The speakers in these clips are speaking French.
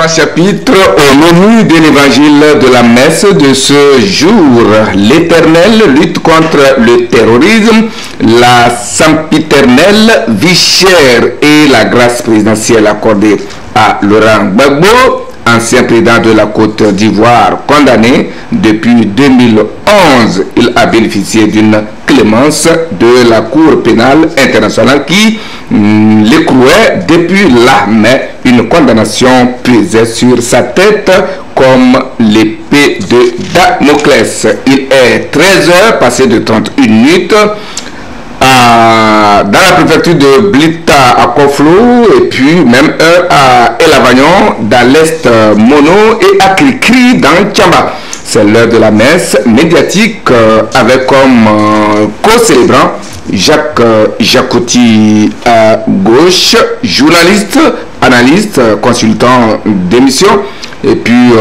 chapitres au menu de l'évangile de la messe de ce jour. L'Éternel lutte contre le terrorisme, la sempiternelle vie chère et la grâce présidentielle accordée à Laurent Gbagbo, ancien président de la Côte d'Ivoire, condamné depuis 2011. Il a bénéficié d'une clémence de la Cour pénale internationale qui l'écrouait depuis là, mais une condamnation pesait sur sa tête comme l'épée de Damoclès. Il est 13h, passé de 31 minutes. Dans la préfecture de Blita à Koflo et puis même à El Avagnon dans l'Est Mono et à Cricri dans Tchamba. C'est l'heure de la messe médiatique avec comme co-célébrant Jacques Jacouti à gauche, journaliste, analyste, consultant d'émission et puis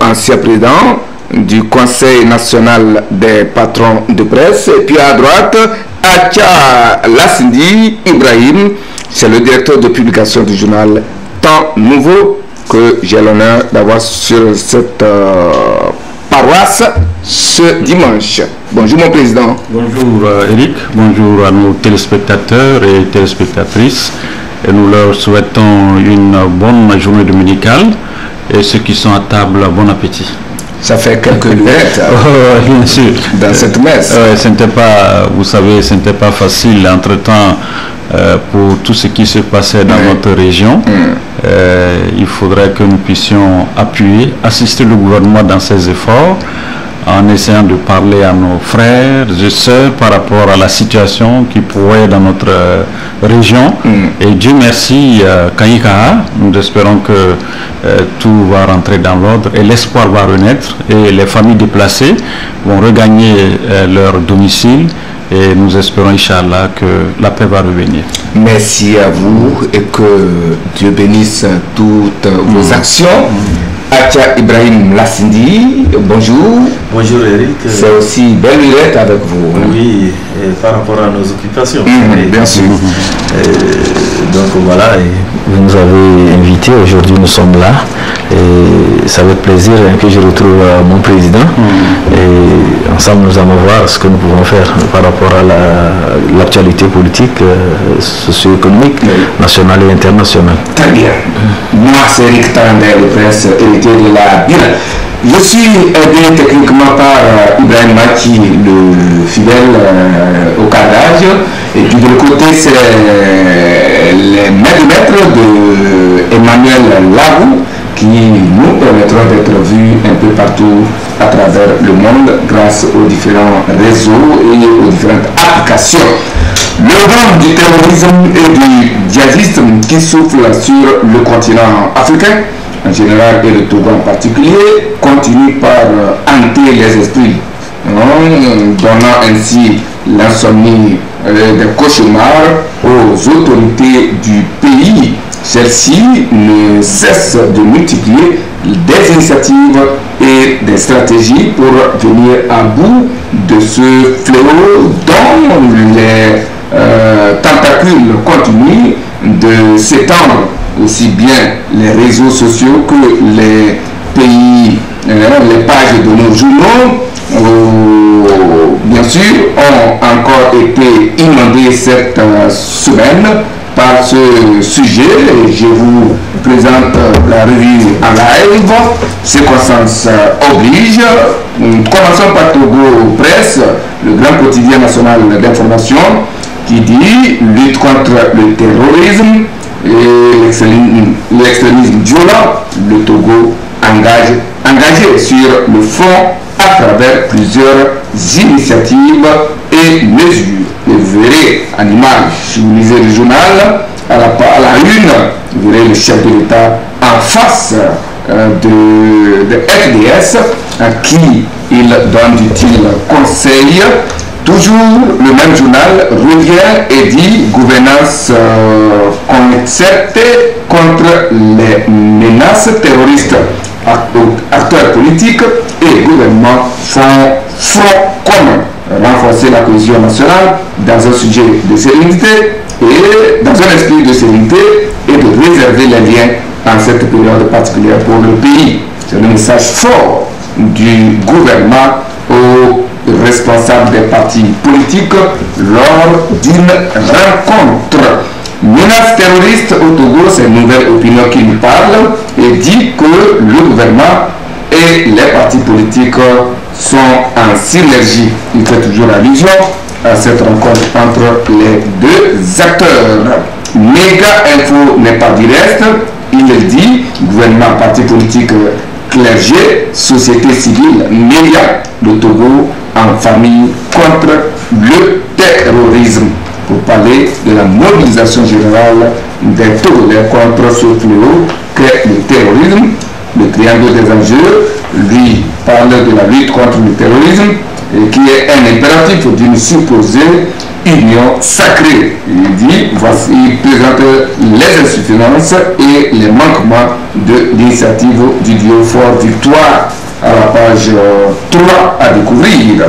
ancien président du Conseil national des patrons de presse. Et puis à droite, Acha Lassindi Ibrahim, c'est le directeur de publication du journal Temps Nouveau que j'ai l'honneur d'avoir sur cette paroisse ce dimanche. Bonjour mon président. Bonjour Eric, bonjour à nos téléspectateurs et téléspectatrices. Et nous leur souhaitons une bonne journée dominicale et ceux qui sont à table, bon appétit. Ça fait quelques lunettes bien sûr. Dans cette messe. Ce n'était pas, vous savez, ce n'était pas facile entre-temps pour tout ce qui se passait dans notre région. Il faudrait que nous puissions appuyer, assister le gouvernement dans ses efforts en essayant de parler à nos frères et sœurs par rapport à la situation qui pourrait dans notre région. Et Dieu merci, Kaïka, nous espérons que tout va rentrer dans l'ordre et l'espoir va renaître et les familles déplacées vont regagner leur domicile. Et nous espérons, Inch'Allah, que la paix va revenir. Merci à vous et que Dieu bénisse toutes vos actions. Acha Ibrahim Lassindi, bonjour. Bonjour Eric. C'est aussi belle lurette avec vous. Oui, et par rapport à nos occupations. Bien sûr. Donc voilà, vous nous avez invités, aujourd'hui nous sommes là. Et c'est avec plaisir que je retrouve mon président. Et ensemble nous allons voir ce que nous pouvons faire par rapport à l'actualité politique, socio-économique, nationale et internationale. Très bien. Moi c'est Eric Tarandé, le prince héritier de la Bible. Je suis aidé techniquement par Ibrahim Maki, le fidèle au carrelage. Et puis de l'autre côté, c'est les maîtres de Emmanuel Larou qui nous permettront d'être vus un peu partout à travers le monde grâce aux différents réseaux et aux différentes applications. Le vent du terrorisme et du djihadisme qui souffle sur le continent africain en général et le Togo en particulier continue par hanter les esprits, donnant ainsi l'insomnie des cauchemars aux autorités du pays. Celles-ci ne cessent de multiplier des initiatives et des stratégies pour venir à bout de ce fléau dont les tentacules continuent de s'étendre, aussi bien les réseaux sociaux que les pays, les pages de nos journaux, bien sûr, ont encore été inondées cette semaine par ce sujet. Je vous présente la revue en live. Circonstances oblige. Commençons par Togo Presse, le grand quotidien national d'information, qui dit lutte contre le terrorisme et l'extrémisme violent. Le Togo engagé sur le front à travers plusieurs initiatives et mesures. Et vous verrez en image, si vous lisez le journal, à la une, vous verrez le chef de l'État en face de FDS à qui il donne d'utiles conseils. Toujours le même journal revient et dit gouvernance concertée contre les menaces terroristes. Acteurs politiques et gouvernements font front commun. Renforcer la cohésion nationale dans un sujet de sérénité et dans un esprit de sérénité et de réserver les liens en cette période particulière pour le pays. C'est le message fort du gouvernement aux responsables des partis politiques lors d'une rencontre. Menace terroriste au Togo, c'est une nouvelle opinion qui nous parle et dit que le gouvernement et les partis politiques sont en synergie. Il fait toujours allusion à cette rencontre entre les deux acteurs. Méga Info n'est pas du reste. Il dit gouvernement, parti politique, clergé, société civile, médias, le Togo en famille contre le terrorisme. Pour parler de la mobilisation générale des Togolais contre ce fléau qu'est le terrorisme. Le triangle des enjeux, lui, parle de la lutte contre le terrorisme, et qui est un impératif d'une supposée union sacrée. Il dit, voici, il présente les insuffisances et les manquements de l'initiative du duo fort victoire à la page 3 à découvrir.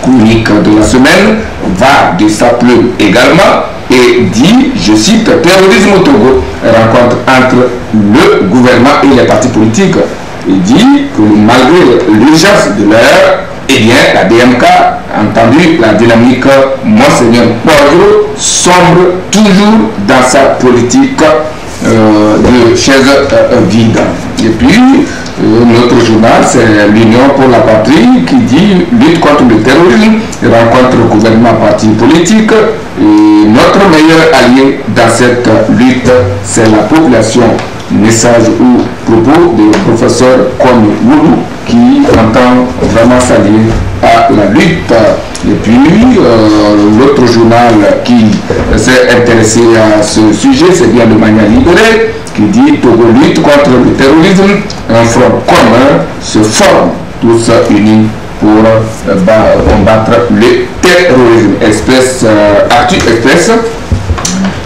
Chronique de la semaine va de sa plume également et dit, je cite, terrorisme au Togo, rencontre entre le gouvernement et les partis politiques. Il dit que malgré l'urgence de l'heure, eh bien, la DMK, entendu la dynamique, Monseigneur Poirier sombre toujours dans sa politique de chaise vide. Et puis, notre journal, c'est l'Union pour la patrie qui dit lutte contre le terrorisme, rencontre gouvernement, parti politique. Et notre meilleur allié dans cette lutte, c'est la population. Message ou propos du professeur Kwame Woulou qui entend vraiment s'allier à la lutte. Et puis, l'autre journal qui s'est intéressé à ce sujet, c'est bien le Mania Libéré, qui dit Togo lutte contre le terrorisme, un front commun se forme, tous unis pour combattre le terrorisme. Espèce Actu Express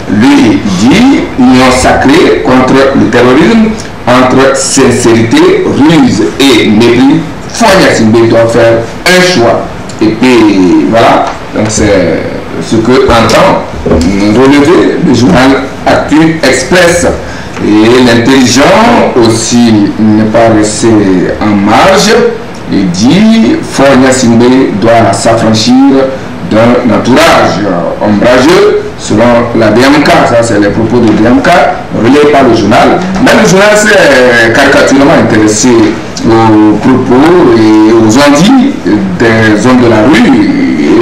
lui dit union sacrée contre le terrorisme, entre sincérité, ruse et mépris. Fonia Simbe doit faire un choix. Et puis voilà, donc c'est ce que entend relever le journal Actu Express. Et l'intelligent aussi n'est pas resté en marge. Il dit Fonia Simbe doit s'affranchir d'un entourage ombrageux selon la DMK. Ça, c'est les propos de DMK relayés par le journal. Mais le journal s'est caricaturalement intéressé aux propos et aux ondits des hommes de la rue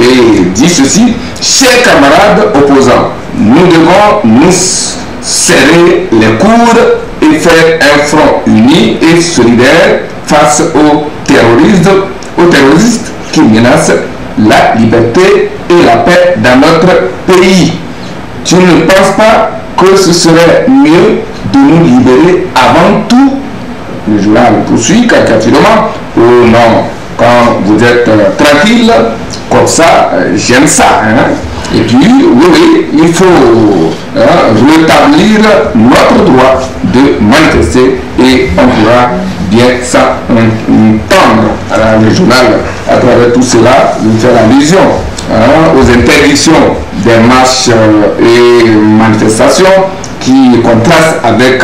et dit ceci: chers camarades opposants, nous devons nous serrer les coudes et faire un front uni et solidaire face aux terroristes qui menacent la liberté et la paix dans notre pays. Tu ne penses pas que ce serait mieux de nous libérer avant tout? Le journal poursuit caricaturalement. Oh non, quand vous êtes tranquille, comme ça, j'aime ça. Hein? Et puis, oui, il faut rétablir notre droit de manifester et on pourra bien s'entendre. Alors, le journal, à travers tout cela, nous fait allusion aux interdictions des marches et manifestations qui contrastent avec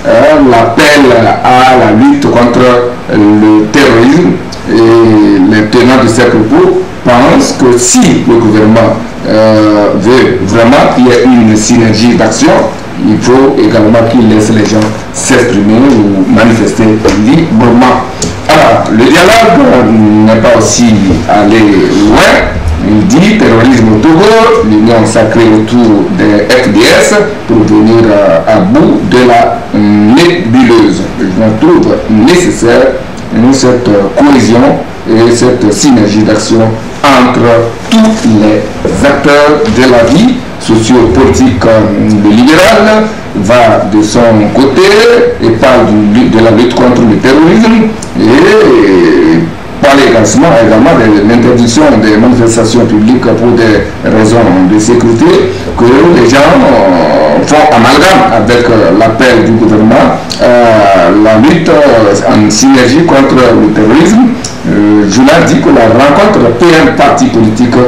l'appel à la lutte contre le terrorisme. Et les tenants de ces propos pensent que si le gouvernement veut vraiment qu'il y ait une synergie d'action, il faut également qu'il laisse les gens s'exprimer ou manifester librement. Alors, le dialogue n'est pas aussi allé loin. Il dit terrorisme au Togo, l'union sacrée autour des FDS pour venir à bout de la nébuleuse. Je trouve nécessaire cette cohésion et cette synergie d'action entre tous les acteurs de la vie socio-politique. Le libéral va de son côté et parle de la lutte contre le terrorisme et parle également de l'interdiction des manifestations publiques pour des raisons de sécurité, que les gens font amalgame avec l'appel du gouvernement la lutte en synergie contre le terrorisme. Journal dit que la rencontre PM parti politique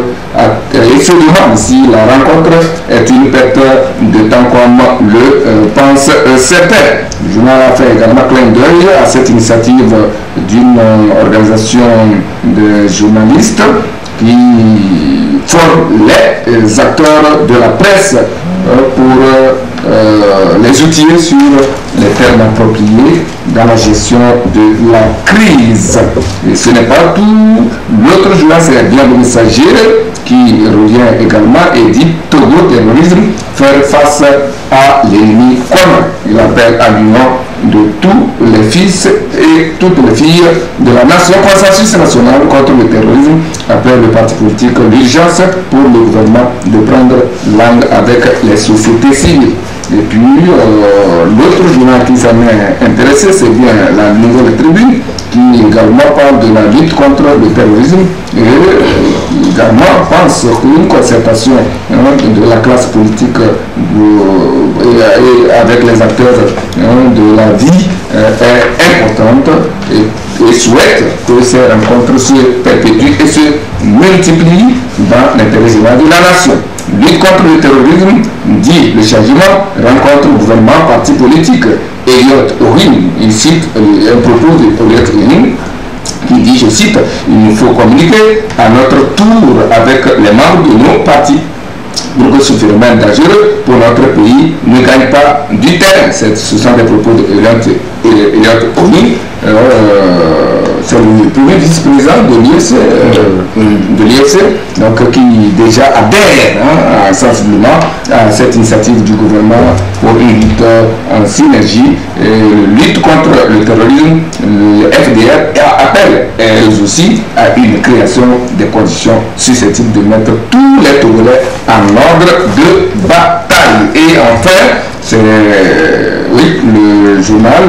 et seulement si la rencontre est une perte de temps comme le pense pense certaine. Le journal a fait également clin d'œil à cette initiative d'une organisation de journalistes qui forment les acteurs de la presse pour les outiller sur les termes appropriés dans la gestion de la crise. Et ce n'est pas tout. L'autre journal, c'est bien le Messager qui revient également et dit Togo terrorisme, faire face à l'ennemi commun. Il appelle à l'union de tous les fils et toutes les filles de la nation. Consensus national contre le terrorisme appelle le parti politique l'urgence pour le gouvernement de prendre langue avec les sociétés civiles. Et puis l'autre journal qui s'en est intéressé, c'est bien la Nouvelle Tribune qui également parle de la lutte contre le terrorisme et également pense qu'une concertation de la classe politique et avec les acteurs de la vie est importante et souhaite que ces rencontres se perpétuent et se multiplient dans l'intérêt général de la nation. Lutte contre le terrorisme, dit le changement, rencontre gouvernement, parti politique. Elliot Orin, il cite un propos de Elliot Orin qui dit, je cite, il nous faut communiquer à notre tour avec les membres de nos partis pour que ce phénomène dangereux pour notre pays ne gagne pas du terrain. Ce sont des propos de Elliot Orin. C'est le premier vice-président de l'IFC, donc qui déjà adhère sensiblement à cette initiative du gouvernement pour une lutte en synergie, lutte contre le terrorisme. Le FDR appelle elles aussi à une création des conditions susceptibles de mettre tous les Togolais en ordre de bataille. Et enfin, c'est le journal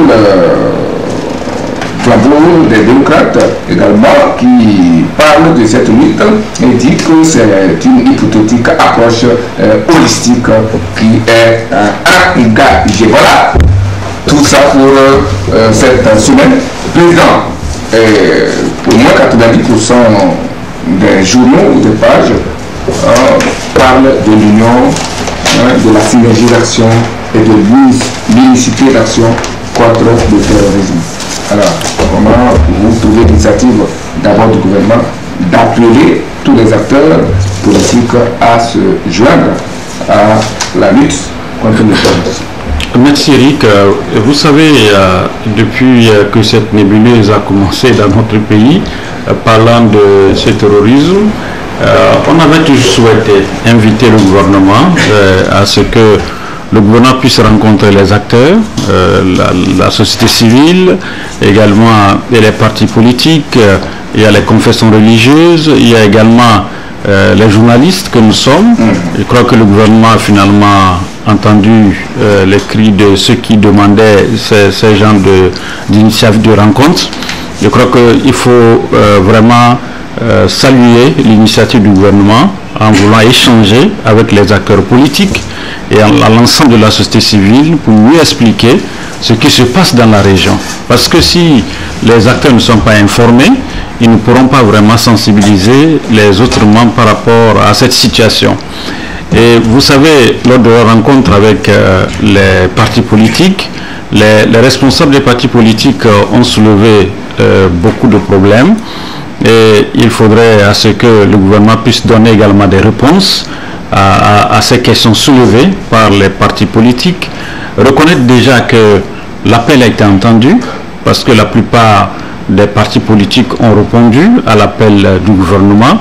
Flambeau des démocrates également qui parle de cette lutte et dit que c'est une hypothétique approche holistique qui est engagée. Voilà tout ça pour cette semaine. Président, pour moi 90% des journaux ou des pages parlent de l'union, de la synergie d'action et de l'unicité d'action contre le terrorisme. Alors, comment vous trouvez l'initiative d'abord du gouvernement d'appeler tous les acteurs politiques à se joindre à la lutte contre le terrorisme? Merci Eric. Vous savez, depuis que cette nébuleuse a commencé dans notre pays, parlant de ce terrorisme, on avait toujours souhaité inviter le gouvernement à ce que le gouvernement puisse rencontrer les acteurs, la société civile, également les partis politiques, il y a les confessions religieuses, il y a également les journalistes que nous sommes. Je crois que le gouvernement a finalement entendu les cris de ceux qui demandaient ces genres d'initiatives de rencontres. Je crois qu'il faut vraiment saluer l'initiative du gouvernement en voulant échanger avec les acteurs politiques et à l'ensemble de la société civile pour mieux expliquer ce qui se passe dans la région. Parce que si les acteurs ne sont pas informés, ils ne pourront pas vraiment sensibiliser les autres membres par rapport à cette situation. Et vous savez, lors de la rencontre avec les partis politiques, les responsables des partis politiques ont soulevé beaucoup de problèmes. Et il faudrait à ce que le gouvernement puisse donner également des réponses à ces questions soulevées par les partis politiques. Reconnaître déjà que l'appel a été entendu, parce que la plupart des partis politiques ont répondu à l'appel du gouvernement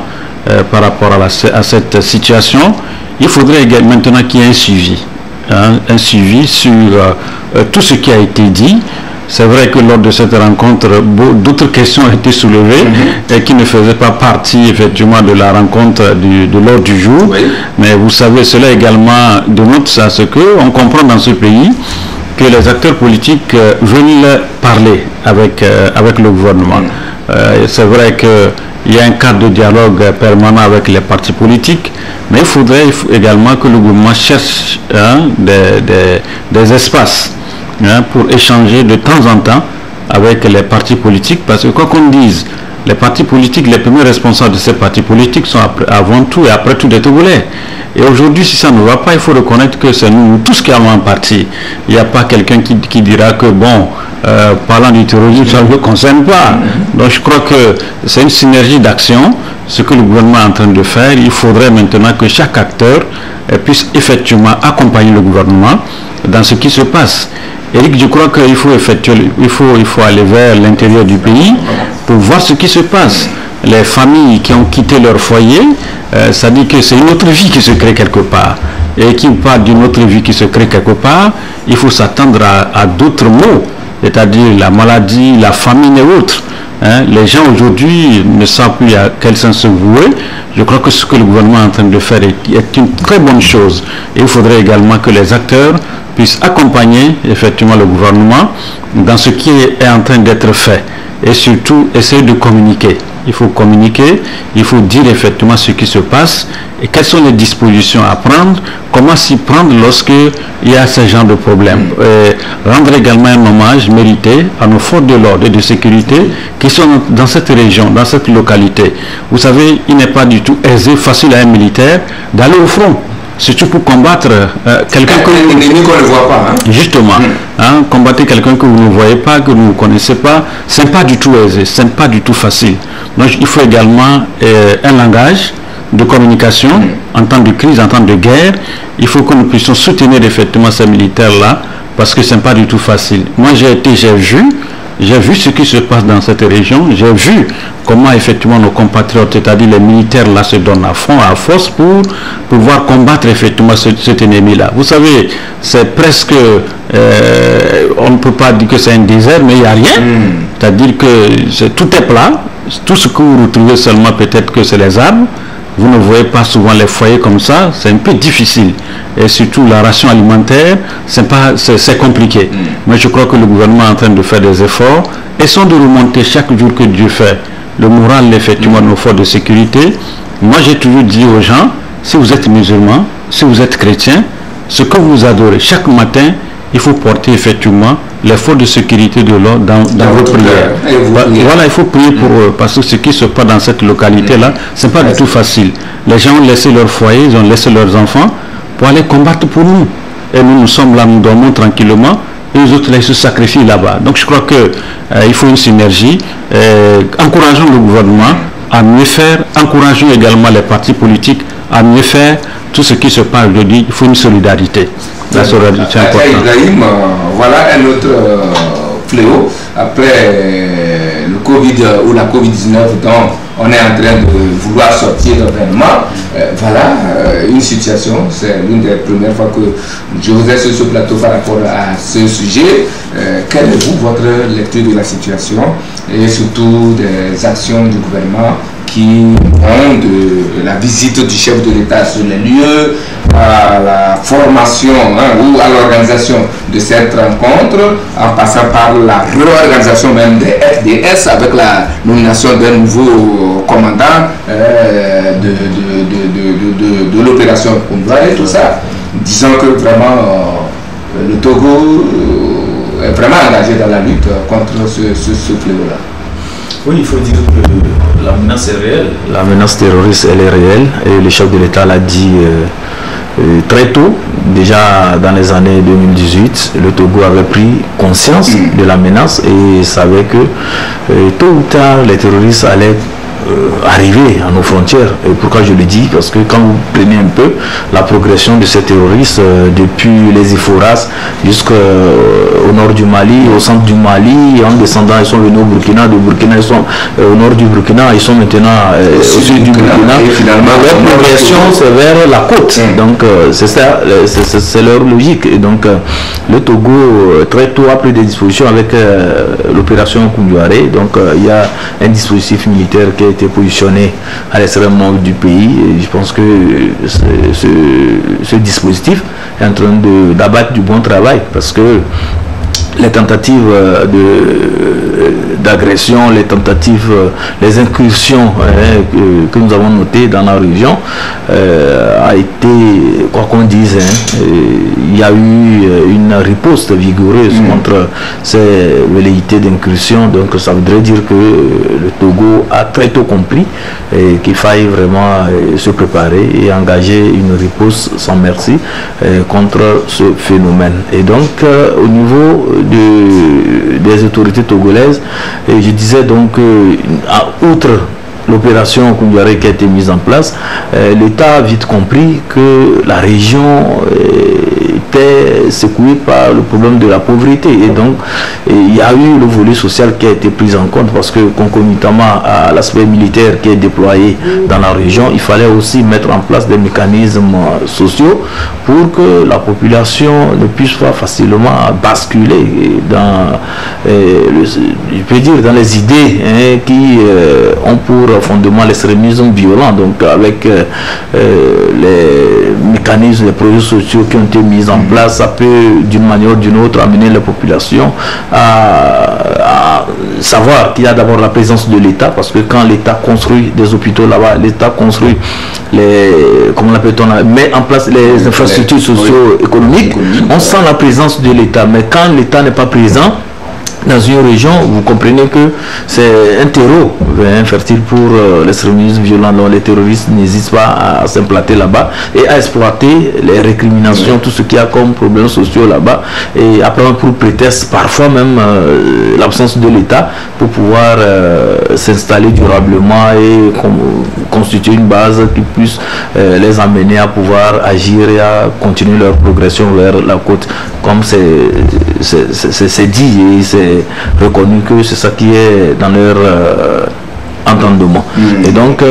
par rapport à cette situation. Il faudrait maintenant qu'il y ait un suivi sur tout ce qui a été dit. C'est vrai que lors de cette rencontre, d'autres questions ont été soulevées et qui ne faisaient pas partie effectivement de la rencontre de l'ordre du jour. Oui. Mais vous savez, cela également démontre à ce qu'on comprend dans ce pays que les acteurs politiques veulent parler avec le gouvernement. C'est vrai qu'il y a un cadre de dialogue permanent avec les partis politiques, mais il faudrait également que le gouvernement cherche des espaces pour échanger de temps en temps avec les partis politiques, parce que quoi qu'on dise, les partis politiques, les premiers responsables de ces partis politiques sont avant tout et après tout des Togolais. Et aujourd'hui, si ça ne va pas, il faut reconnaître que c'est nous tous qui avons un parti. Il n'y a pas quelqu'un qui dira que, bon, parlant du terrorisme, ça ne me concerne pas. Donc je crois que c'est une synergie d'action, ce que le gouvernement est en train de faire. Il faudrait maintenant que chaque acteur puisse effectivement accompagner le gouvernement dans ce qui se passe. Eric, je crois qu'il faut aller vers l'intérieur du pays pour voir ce qui se passe. Les familles qui ont quitté leur foyer, ça dit que c'est une autre vie qui se crée quelque part. Et qui parle d'une autre vie qui se crée quelque part, il faut s'attendre à d'autres mots, c'est-à-dire la maladie, la famine et autres. Les gens aujourd'hui ne savent plus à quel sens se vouer. Je crois que ce que le gouvernement est en train de faire est une très bonne chose. Et il faudrait également que les acteurs puissent accompagner effectivement le gouvernement dans ce qui est en train d'être fait. Et surtout, essayer de communiquer. Il faut communiquer, il faut dire effectivement ce qui se passe et quelles sont les dispositions à prendre, comment s'y prendre lorsqu'il y a ce genre de problème. Rendre également un hommage mérité à nos forces de l'ordre et de sécurité qui sont dans cette région, dans cette localité. Vous savez, il n'est pas du tout aisé, facile à un militaire d'aller au front. Surtout pour combattre quelqu'un que qu'on ne voit pas. Justement, combattre quelqu'un que vous ne voyez pas, que vous ne connaissez pas, ce n'est pas du tout aisé, ce n'est pas du tout facile. Donc il faut également un langage de communication en temps de crise, en temps de guerre. Il faut que nous puissions soutenir effectivement ces militaires-là parce que ce n'est pas du tout facile. Moi j'ai vu ce qui se passe dans cette région, j'ai vu comment effectivement nos compatriotes, c'est-à-dire les militaires là se donnent à fond, à force pour pouvoir combattre effectivement cet ennemi-là. Vous savez, c'est presque, on ne peut pas dire que c'est un désert, mais il n'y a rien. C'est-à-dire que tout est plat, tout ce que vous retrouvez seulement peut-être que c'est les arbres. Vous ne voyez pas souvent les foyers comme ça, c'est un peu difficile. Et surtout la ration alimentaire, c'est compliqué. Mais je crois que le gouvernement est en train de faire des efforts. Essayons de remonter chaque jour que Dieu fait le moral effectivement de nos forces de sécurité. Moi j'ai toujours dit aux gens, si vous êtes musulman, si vous êtes chrétien, ce que vous adorez chaque matin, il faut porter effectivement les forces de sécurité de l'ordre dans vos prières. Voilà, il faut prier pour eux, parce que ce qui se passe dans cette localité-là, ce n'est pas du tout facile. Les gens ont laissé leur foyer, ils ont laissé leurs enfants pour aller combattre pour nous. Et nous sommes là, nous dormons tranquillement, et les autres ils se sacrifient là-bas. Donc je crois qu'il faut une synergie. Encourageons le gouvernement à mieux faire, encourageons également les partis politiques à mieux faire. Tout ce qui se passe aujourd'hui, il faut une solidarité. La solidarité est importante. Ibrahim, voilà un autre fléau après le Covid ou la Covid-19 dont on est en train de vouloir sortir vraiment. Voilà une situation, c'est l'une des premières fois que je vous ai sur ce plateau par rapport à ce sujet. Quelle est votre lecture de la situation et surtout des actions du gouvernement qui vont de la visite du chef de l'État sur les lieux, à la formation ou à l'organisation de cette rencontre, en passant par la réorganisation même des FDS avec la nomination d'un nouveau commandant de l'opération Kundwa et tout ça. Disons que vraiment le Togo est vraiment engagé dans la lutte contre ce fléau-là. Oui, il faut dire que la menace est réelle. La menace terroriste, elle est réelle. Et le chef de l'État l'a dit très tôt, déjà dans les années 2018, le Togo avait pris conscience de la menace et savait que tôt ou tard, les terroristes allaient arriver à nos frontières. Et pourquoi je le dis? Parce que quand vous prenez un peu la progression de ces terroristes depuis les Iforas jusqu'au nord du Mali, au centre du Mali, en descendant ils sont venus au Burkina, de Burkina ils sont au nord du Burkina, ils sont maintenant au sud du Burkina. Leur progression c'est vers la côte. Donc c'est ça, c'est leur logique. Et donc le Togo très tôt a pris des dispositions avec l'opération Koundouaré. Donc il y a un dispositif militaire qui a été positionné à l'extrême nord du pays et je pense que ce dispositif est en train d'abattre du bon travail parce que les tentatives d'agression, les tentatives, les incursions que nous avons notées dans la région a été, quoi qu'on dise, il y a eu une riposte vigoureuse contre ces velléités d'incursion. Donc ça voudrait dire que le Togo a très tôt compris qu'il faille vraiment se préparer et engager une riposte sans merci contre ce phénomène. Et donc au niveau des autorités togolaises, je disais donc outre l'opération Koundiaré qui a été mise en place, l'État a vite compris que la région était secouée par le problème de la pauvreté, et donc il y a eu le volet social qui a été pris en compte, parce que concomitamment à l'aspect militaire qui est déployé dans la région, il fallait aussi mettre en place des mécanismes sociaux pour que la population ne puisse pas facilement basculer dans je peux dire dans les idées qui ont pour fondement l'extrémisme violent. Donc avec les mécanismes, les projets sociaux qui ont été mis en place, ça peut d'une manière ou d'une autre amener la population à savoir qu'il y a d'abord la présence de l'État, parce que quand l'État construit des hôpitaux là-bas, l'État construit comment l'appelle-t-on, met en place les infrastructures socio-économiques, on sent la présence de l'État. Mais quand l'État n'est pas présent dans une région, vous comprenez que c'est un terreau infertile pour l'extrémisme violent. Donc les terroristes n'hésitent pas à s'implanter là-bas et à exploiter les récriminations, tout ce qu'il y a comme problèmes sociaux là-bas, et à prendre pour prétexte parfois même l'absence de l'État pour pouvoir s'installer durablement et constituer une base qui puisse les amener à pouvoir agir et à continuer leur progression vers la côte, comme c'est dit et c'est reconnu que c'est ça qui est dans leur entendement. Et donc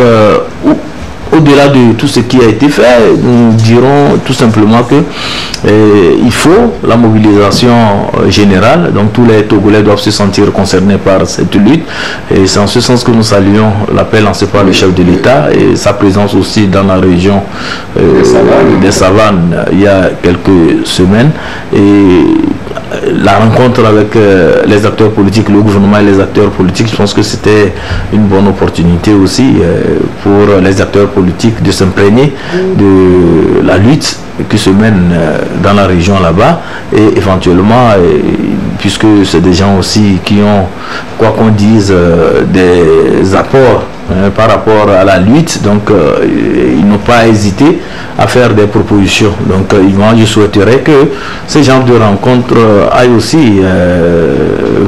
au-delà de tout ce qui a été fait, nous dirons tout simplement que il faut la mobilisation générale. Donc tous les Togolais doivent se sentir concernés par cette lutte, et c'est en ce sens que nous saluons l'appel lancé par le chef de l'État et sa présence aussi dans la région des Savanes il y a quelques semaines, et la rencontre avec les acteurs politiques, le gouvernement et les acteurs politiques. Je pense que c'était une bonne opportunité aussi pour les acteurs politiques de s'imprégner de la lutte qui se mène dans la région là-bas, et éventuellement, puisque c'est des gens aussi qui ont, quoi qu'on dise, des apports par rapport à la lutte, donc ils n'ont pas hésité à faire des propositions. Donc moi je souhaiterais que ces genres de rencontres aillent aussi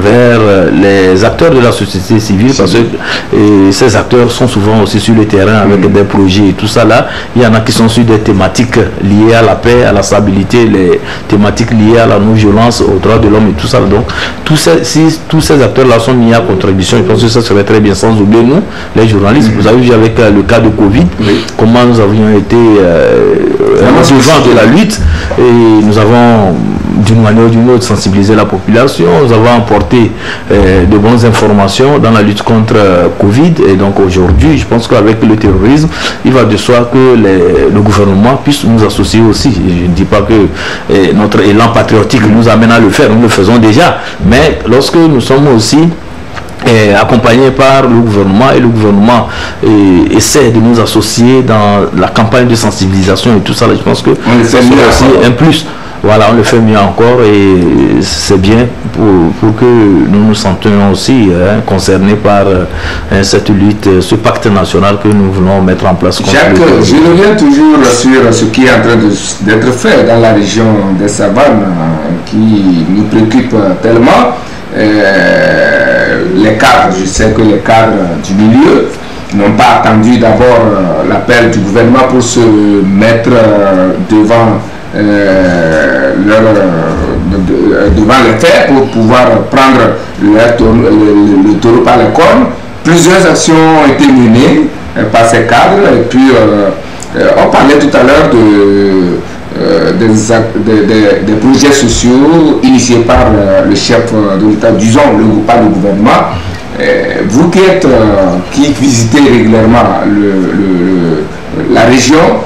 vers les acteurs de la société civile, parce que ces acteurs sont souvent aussi sur le terrain avec des projets et tout ça là. Il y en a qui sont sur des thématiques liées à la paix, à la stabilité, les thématiques liées à la non-violence, aux droits de l'homme et tout ça. Donc si tous ces acteurs là sont mis à contribution, je pense que ça serait très bien, sans oublier nous, les journalistes. Vous avez vu avec le cas de Covid, comment nous avions été devant de la lutte, et nous avons d'une manière ou d'une autre sensibilisé la population, nous avons apporté de bonnes informations dans la lutte contre Covid. Et donc aujourd'hui, je pense qu'avec le terrorisme, il va de soi que le gouvernement puisse nous associer aussi. Je ne dis pas que notre élan patriotique nous amène à le faire, nous le faisons déjà, mais lorsque nous sommes aussi accompagné par le gouvernement, et le gouvernement essaie de nous associer dans la campagne de sensibilisation et tout ça, je pense que c'est aussi un plus. Voilà, on le fait mieux encore, et c'est bien pour que nous nous sentions aussi concernés par cette lutte, ce pacte national que nous voulons mettre en place. Jacques, je reviens toujours sur ce qui est en train d'être fait dans la région des Savanes, qui nous préoccupe tellement. Les cadres, je sais que les cadres du milieu n'ont pas attendu d'abord l'appel du gouvernement pour se mettre devant devant les faits, pour pouvoir prendre le taureau par les cornes. Plusieurs actions ont été menées par ces cadres, et puis on parlait tout à l'heure des projets sociaux initiés par le chef de l'État, disons par le gouvernement. Vous qui visitez régulièrement la région,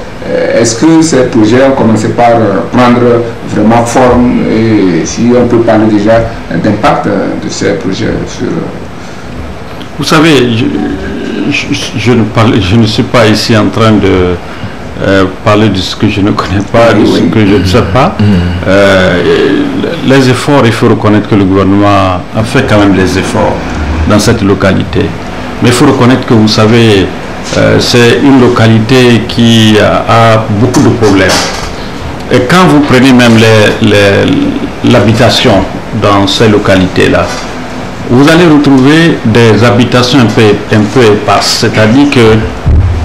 est-ce que ces projets ont commencé par prendre vraiment forme, et si on peut parler déjà d'impact de ces projets sur... Vous savez, je ne suis pas ici en train de parler de ce que je ne connais pas, de ce que je ne sais pas. Les efforts, il faut reconnaître que le gouvernement a fait quand même des efforts dans cette localité. Mais il faut reconnaître que, vous savez, c'est une localité qui a beaucoup de problèmes. Et quand vous prenez même l'habitation dans ces localités-là, vous allez retrouver des habitations un peu éparses. C'est-à-dire que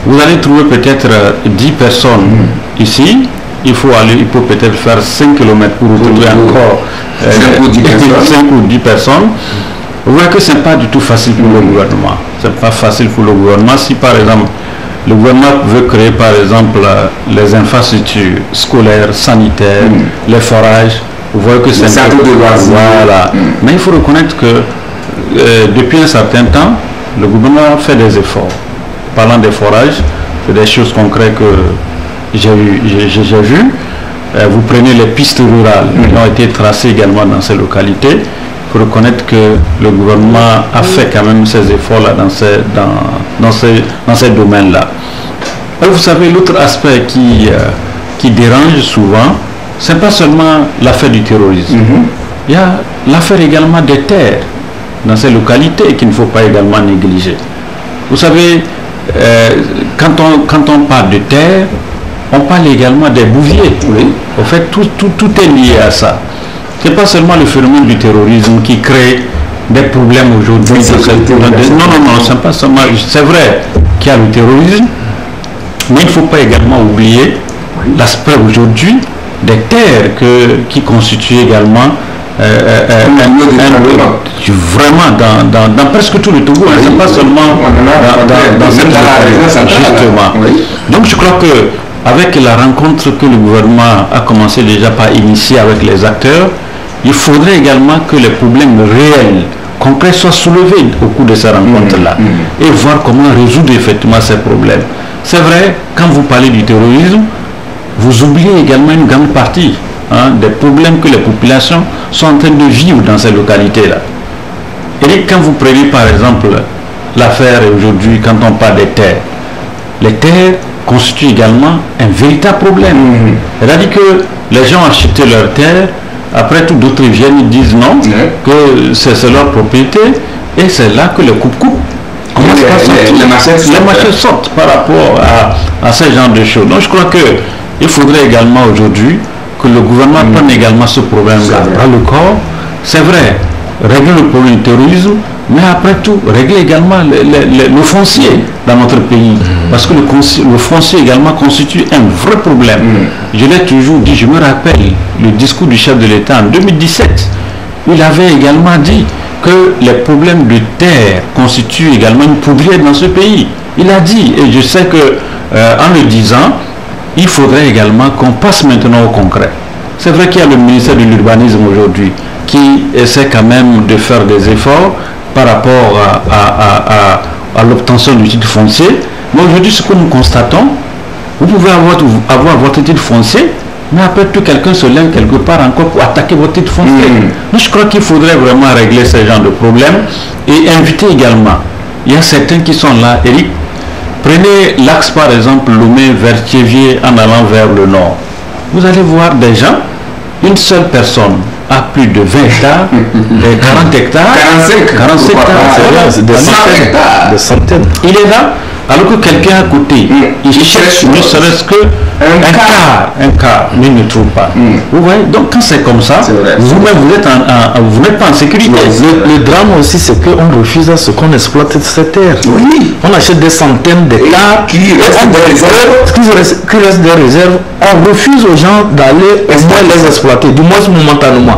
vous allez trouver peut-être 10 personnes ici. Il faut peut-être faire 5 km pour retrouver encore 5 ou 10 personnes. Vous voyez que ce n'est pas du tout facile pour le gouvernement. Ce n'est pas facile pour le gouvernement. Si par exemple, le gouvernement veut créer par exemple les infrastructures scolaires, sanitaires, les forages, vous voyez que c'est un peu de voilà. Mais il faut reconnaître que depuis un certain temps, le gouvernement fait des efforts. Parlant des forages, c'est des choses concrètes que j'ai vues. Vous prenez les pistes rurales qui ont été tracées également dans ces localités. Il faut reconnaître que le gouvernement a fait quand même ces efforts-là dans ces domaines-là. Vous savez, l'autre aspect qui dérange souvent, ce n'est pas seulement l'affaire du terrorisme. Il y a l'affaire également des terres dans ces localités qu'il ne faut pas également négliger. Vous savez, quand on parle de terre, on parle également des bouviers. En fait, tout est lié à ça. Ce n'est pas seulement le phénomène du terrorisme qui crée des problèmes aujourd'hui. Non, c'est pas seulement. C'est vrai qu'il y a le terrorisme, mais il ne faut pas également oublier l'aspect aujourd'hui des terres qui constituent également vraiment dans presque tout le Togo, ce n'est pas seulement dans cette localité, justement. Donc je crois que avec la rencontre que le gouvernement a commencé déjà par initier avec les acteurs, il faudrait également que les problèmes réels, concrets soient soulevés au cours de ces rencontres-là et voir comment résoudre effectivement ces problèmes. C'est vrai, quand vous parlez du terrorisme, vous oubliez également une grande partie des problèmes que les populations sont en train de vivre dans ces localités-là. Et quand vous prenez par exemple l'affaire aujourd'hui, quand on parle des terres, les terres constituent également un véritable problème. C'est-à-dire que les gens achètent leurs terres, après tout d'autres viennent et disent non, que c'est leur propriété, et c'est là que les coupe-coupe commencent à sortir. Les marchés sortent par rapport à ce genre de choses. Donc je crois qu'il faudrait également aujourd'hui que le gouvernement prenne également ce problème-là dans le corps. C'est vrai, régler le problème du terrorisme, mais après tout, régler également le foncier dans notre pays. Parce que le foncier également constitue un vrai problème. Je l'ai toujours dit, je me rappelle le discours du chef de l'État en 2017. Il avait également dit que les problèmes de terre constituent également une poudrière dans ce pays. Il a dit, et je sais que en le disant, il faudrait également qu'on passe maintenant au concret. C'est vrai qu'il y a le ministère de l'Urbanisme aujourd'hui qui essaie quand même de faire des efforts par rapport à l'obtention du titre foncier. Mais aujourd'hui, ce que nous constatons, vous pouvez avoir votre titre foncier, mais après tout, quelqu'un se lève quelque part encore pour attaquer votre titre foncier. Donc je crois qu'il faudrait vraiment régler ce genre de problème et inviter également. Il y a certains qui sont là, Eric. Prenez l'axe par exemple Lomé vers Thiévier en allant vers le nord. Vous allez voir des gens, une seule personne a plus de 20 hectares, 40 hectares, 45 hectares, c'est des centaines. Il est là, alors que quelqu'un à côté, il cherche ne serait-ce que un quart, mais il ne trouve pas. Vous voyez, donc quand c'est comme ça, vous-même vous n'êtes pas en sécurité. Le drame aussi, c'est qu'on refuse à ce qu'on exploite cette terre. On achète des centaines d'hectares qui restent des réserves. On refuse aux gens d'aller au moins les exploiter, du moins momentanément.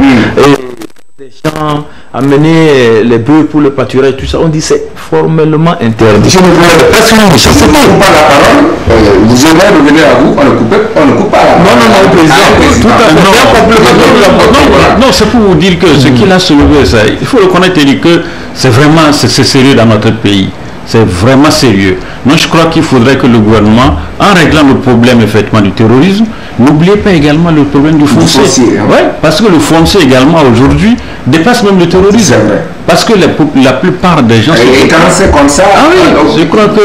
Des gens amener les bœufs pour le pâturage et tout ça, on dit c'est formellement interdit. Je ne vous pas la parole, vous aimez revenir à vous, on ne coupe pas la parole. Non, c'est pour vous dire que ce qu'il a soulevé, il faut reconnaître que c'est vraiment c'est sérieux dans notre pays. c'est vraiment sérieux. Donc je crois qu'il faudrait que le gouvernement, en réglant le problème effectivement du terrorisme, n'oubliez pas également le problème du foncier. Hein. Ouais, parce que le foncier également aujourd'hui dépasse même le terrorisme. Parce que la plupart des gens... Et quand c'est comme ça... Ah oui, je crois que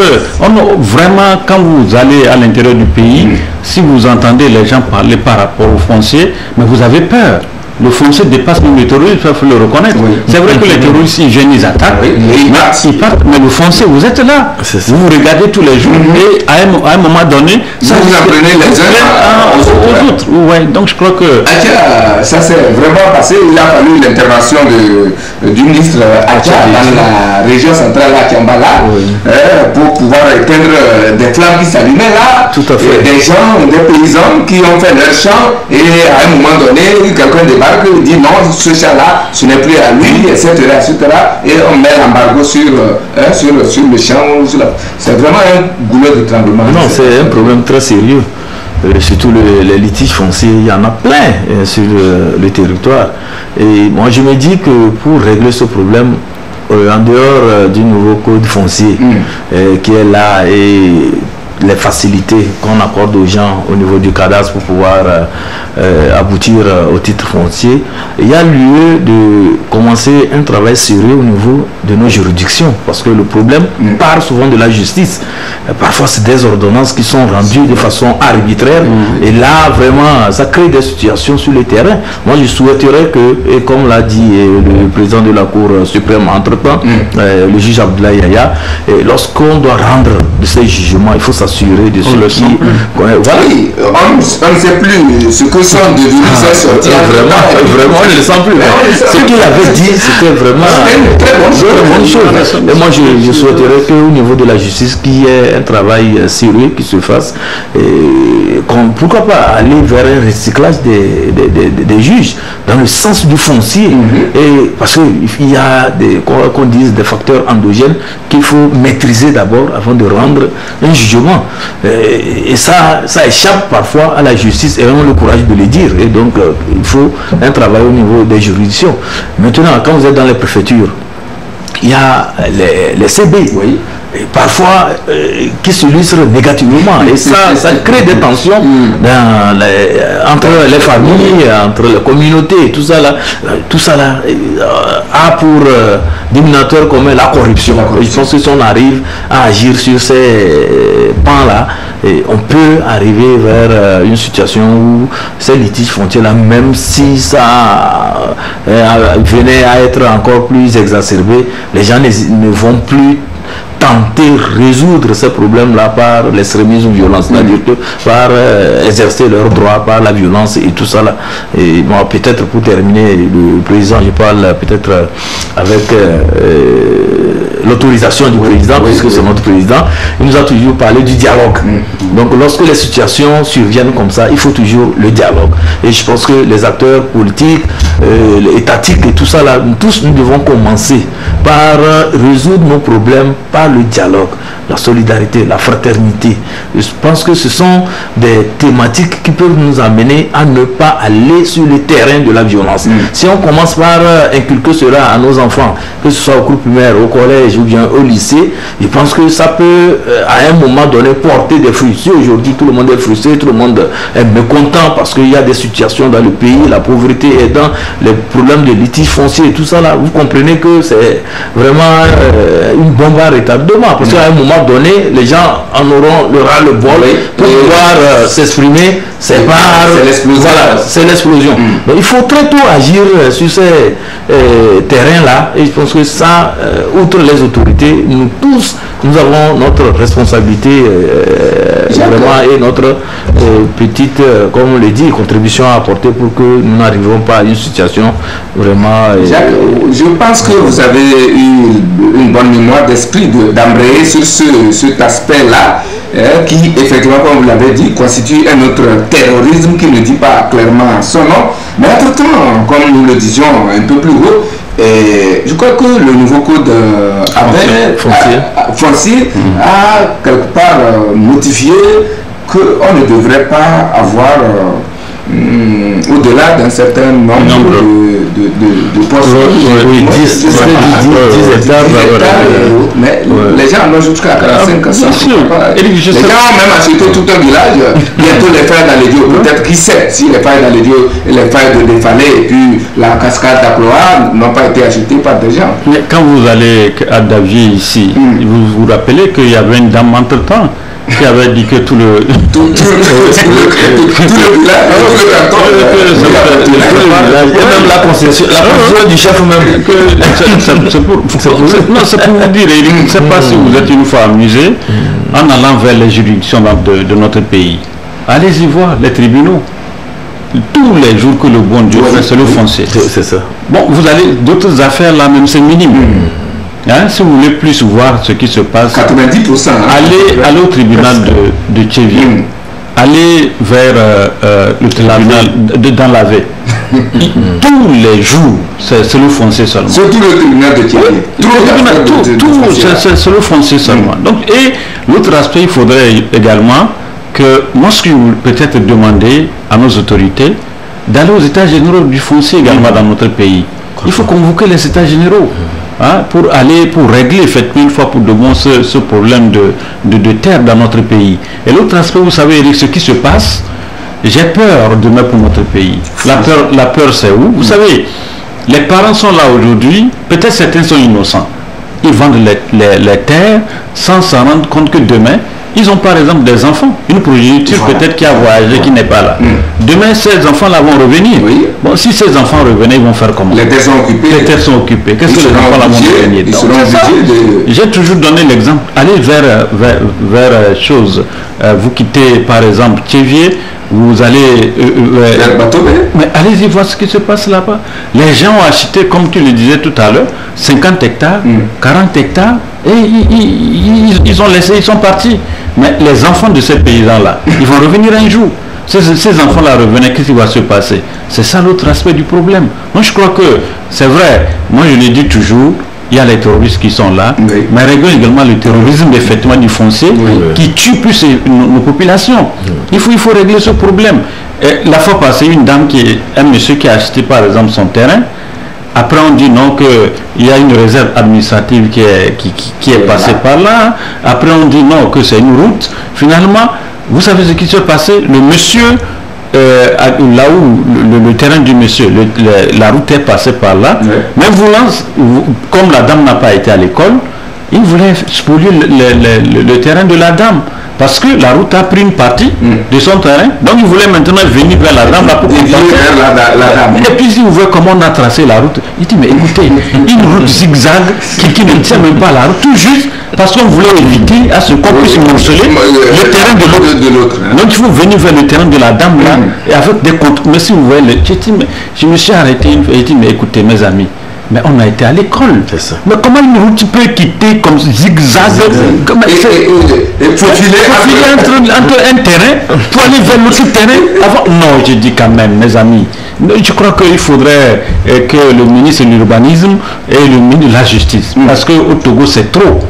vraiment, quand vous allez à l'intérieur du pays, si vous entendez les gens parler par rapport au foncier, mais vous avez peur. Le foncier dépasse même le terrorisme, il faut le reconnaître. Oui. C'est vrai que les terroristes, ils viennent, ils attaquent, ils partent, mais le foncier, vous êtes là. Vous regardez tous les jours, et à un moment donné, ça vous apprenez les uns aux autres. Ouais, donc je crois que... ça s'est vraiment passé, il a fallu l'intervention du ministre Adja dans la région centrale à Kiambala pour pouvoir éteindre des flammes qui s'allumaient là. Tout à fait. Des gens, des paysans qui ont fait leur champ, et à un moment donné, quelqu'un débarque et dit non, ce champ-là, ce n'est plus à lui, etc., etc. Et on met l'embargo sur le champ. C'est vraiment un goulot de tremblement. Non, c'est un problème très sérieux. Surtout les litiges fonciers, il y en a plein sur le territoire. Et moi, je me dis que pour régler ce problème, en dehors du nouveau code foncier qui est là et les facilités qu'on accorde aux gens au niveau du cadastre pour pouvoir aboutir au titre foncier, il y a lieu de commencer un travail sérieux au niveau de nos juridictions, parce que le problème part souvent de la justice. Parfois c'est des ordonnances qui sont rendues de façon arbitraire, et là vraiment ça crée des situations sur le terrain. Moi je souhaiterais que, et comme l'a dit le président de la Cour suprême entre-temps, le juge Abdoulaye Yaya, lorsqu'on doit rendre de ces jugements, il faut s'assurer de ceux qui... Voilà. Oui, on ne sait plus ce que sont devenus ces sorties. Vraiment, on ne le sent plus. Ce qu'il avait dit, c'était vraiment une très bonne chose. Et moi, je souhaiterais qu'au niveau de la justice, qu'il y ait un travail sérieux qui se fasse. Et pourquoi pas aller vers un recyclage des juges dans le sens du foncier. Et parce qu'il y a qu'on dise des facteurs endogènes qu'il faut maîtriser d'abord avant de rendre un jugement. Et ça échappe parfois à la justice et on a le courage de le dire. Et donc il faut un travail au niveau des juridictions. Maintenant, quand vous êtes dans les préfectures, il y a les CB. Oui. Et parfois qui s'illustrent négativement, et ça crée des tensions entre les familles, entre les communautés, tout ça là a pour dénominateur commun la corruption. Je pense que si on arrive à agir sur ces pans là, on peut arriver vers une situation où ces litiges fonciers là, même si ça venait à être encore plus exacerbé, les gens ne vont plus tenter de résoudre ces problèmes-là par l'extrémisme violent, c'est-à-dire que par exercer leurs droits par la violence et tout ça là. Et moi, peut-être pour terminer, le président, je parle peut-être avec l'autorisation du président, puisque c'est notre président, il nous a toujours parlé du dialogue. Donc lorsque les situations surviennent comme ça, il faut toujours le dialogue. Et je pense que les acteurs politiques, étatiques et tout ça là, tous nous devons commencer par résoudre nos problèmes par le dialogue, la solidarité, la fraternité. Je pense que ce sont des thématiques qui peuvent nous amener à ne pas aller sur le terrain de la violence. Si on commence par inculquer cela à nos enfants, que ce soit au groupe primaire, au collège ou bien au lycée, je pense que ça peut à un moment donné porter des fruits. Si aujourd'hui tout le monde est frustré, tout le monde est mécontent parce qu'il y a des situations dans le pays, la pauvreté est dans les problèmes de litige foncier et tout ça là, vous comprenez que c'est vraiment une bombe à retardement, parce qu'à un moment donné, les gens en auront le ras-le-bol pour pouvoir s'exprimer. C'est l'explosion. Voilà, c'est l'explosion. Donc il faut très tôt agir sur ces terrains-là, et je pense que ça, outre les autorités, nous tous, nous avons notre responsabilité vraiment, et notre petite, comme on le dit, contribution à apporter pour que nous n'arrivions pas à une situation vraiment... Jacques, je pense que vous avez eu une bonne mémoire d'esprit d'embrayer sur cet aspect-là, qui, effectivement, comme vous l'avez dit, constitue un autre terrorisme qui ne dit pas clairement son nom. Mais entre-temps, comme nous le disions un peu plus haut, je crois que le nouveau code foncier a quelque part notifié qu'on ne devrait pas avoir au-delà d'un certain nombre de postes. Oui, 10 hectares. Mais les gens en ont jusqu'à 45 ans. Les gens ont même acheté tout un village, bientôt les faire dans les dieux. Peut-être qui sait si les failles dans les dieux, les failles de Défalé et puis la cascade d'Akloa n'ont pas été achetées par des gens. Mais quand vous allez à Davier ici, vous vous rappelez qu'il y avait une dame entre-temps qui avait dit que tout le la concession du chef même. C'est pour vous dire, je ne sais pas si vous êtes une fois amusé en allant vers les juridictions de notre pays. Allez-y voir les tribunaux. Tous les jours que le bon Dieu fait, c'est le foncier. C'est ça. Bon, vous allez d'autres affaires là, même c'est minime. Hein, si vous voulez plus voir ce qui se passe, 90%. Allez au tribunal de Tchévier. Allez vers le tribunal dans la veille. Tous les jours, c'est le foncier seulement. Surtout le tribunal de Tchévier. C'est le foncier seulement. Donc, et l'autre aspect, il faudrait également que, moi, ce que vous peut-être demander à nos autorités, d'aller aux états généraux du foncier également dans notre pays. Il faut convoquer les états généraux. Hein, pour régler effectivement une fois pour de bon ce problème de terre dans notre pays. Et l'autre aspect, vous savez, Eric, ce qui se passe, j'ai peur demain pour notre pays. La peur c'est où? Vous savez, les parents sont là aujourd'hui, peut-être certains sont innocents. Ils vendent les terres sans s'en rendre compte que demain, ils ont par exemple des enfants, une progéniture peut-être qui a voyagé, qui n'est pas là. Demain, ces enfants-là vont revenir. Oui. Bon, si ces enfants revenaient, ils vont faire comment? Les terres sont occupées. Les terres sont occupées. Qu'est-ce que les enfants-là vont revenir? J'ai toujours donné l'exemple. Allez vers choses. Vous quittez par exemple Tchévier, vous allez mais allez-y voir ce qui se passe là-bas. Les gens ont acheté, comme tu le disais tout à l'heure, 50 hectares, 40 hectares, et ils ont laissé, ils sont partis. Mais les enfants de ces paysans-là, ils vont revenir un jour. Ces enfants-là revenaient, qu'est-ce qui va se passer? C'est ça l'autre aspect du problème. Moi je crois que c'est vrai, moi je le dis toujours, il y a les terroristes qui sont là, mais réglons également le terrorisme effectivement du foncier qui tue plus nos populations. Il faut régler ce problème. Et la fois passée, un monsieur qui a acheté par exemple son terrain, après on dit non qu'il y a une réserve administrative qui est passée par là, après on dit non que c'est une route. Finalement, vous savez ce qui s'est passé? Le monsieur, là où le terrain du monsieur, la route est passée par là, mais comme la dame n'a pas été à l'école, il voulait spolier le terrain de la dame. Parce que la route a pris une partie de son terrain, donc il voulait maintenant venir vers la dame là pour compenser. Et puis si vous voyez comment on a tracé la route, il dit mais écoutez, une route zigzag qui ne tient même pas à la route, tout juste parce qu'on voulait éviter à ce qu'on puisse morceler le terrain de l'autre. Donc il faut venir vers le terrain de la dame là, et avec des comptes. Mais si vous voyez, je me suis arrêté et j'ai dit mais écoutez mes amis, mais on a été à l'école. Mais comment une route peut quitter comme zigzag et faufiler entre un terrain pour aller vers l'autre terrain? Non, je dis quand même, mes amis, je crois qu'il faudrait que le ministre de l'Urbanisme et le ministre de la Justice, parce qu'au Togo c'est trop.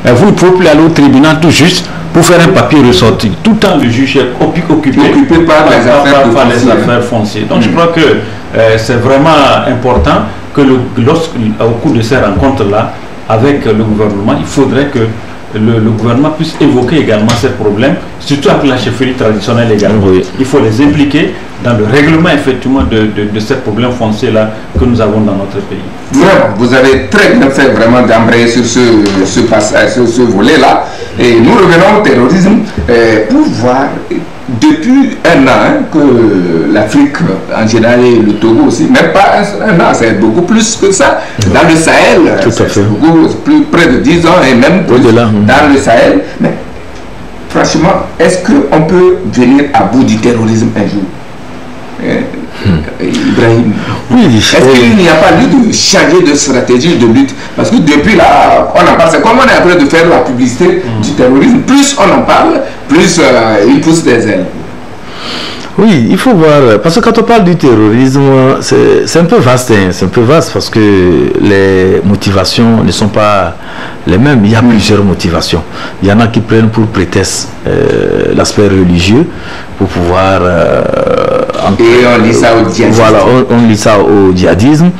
Vous ne pouvez plus aller au tribunal tout juste pour faire un papier ressorti. Tout le temps le juge est occupé par les affaires foncières. Donc je crois que c'est vraiment important que au cours de ces rencontres-là, avec le gouvernement, il faudrait que le gouvernement puisse évoquer également ces problèmes, surtout avec la chefferie traditionnelle également. Il faut les impliquer dans le règlement effectivement de ces problèmes fonciers-là que nous avons dans notre pays. Vraiment, vous avez très bien fait vraiment d'embrayer sur ce passage, sur ce volet-là. Et nous revenons au terrorisme pour voir depuis un an que l'Afrique en général et le Togo aussi, même pas un an, c'est beaucoup plus que ça. Dans le Sahel, c'est beaucoup plus, près de 10 ans et même plus dans le Sahel. Mais franchement, est-ce qu'on peut venir à bout du terrorisme un jour? Ibrahim, est-ce qu'il n'y a pas lieu de changer de stratégie de lutte? Parce que depuis là, on en parle, c'est comme on est en train de faire la publicité du terrorisme, plus on en parle, plus il pousse des ailes. Oui, il faut voir, parce que quand on parle du terrorisme, c'est un peu vaste, hein, c'est un peu vaste parce que les motivations ne sont pas les mêmes. Il y a plusieurs motivations. Il y en a qui prennent pour prétexte l'aspect religieux pour pouvoir... et on lit ça au djihadisme. Voilà, on lit ça au djihadisme.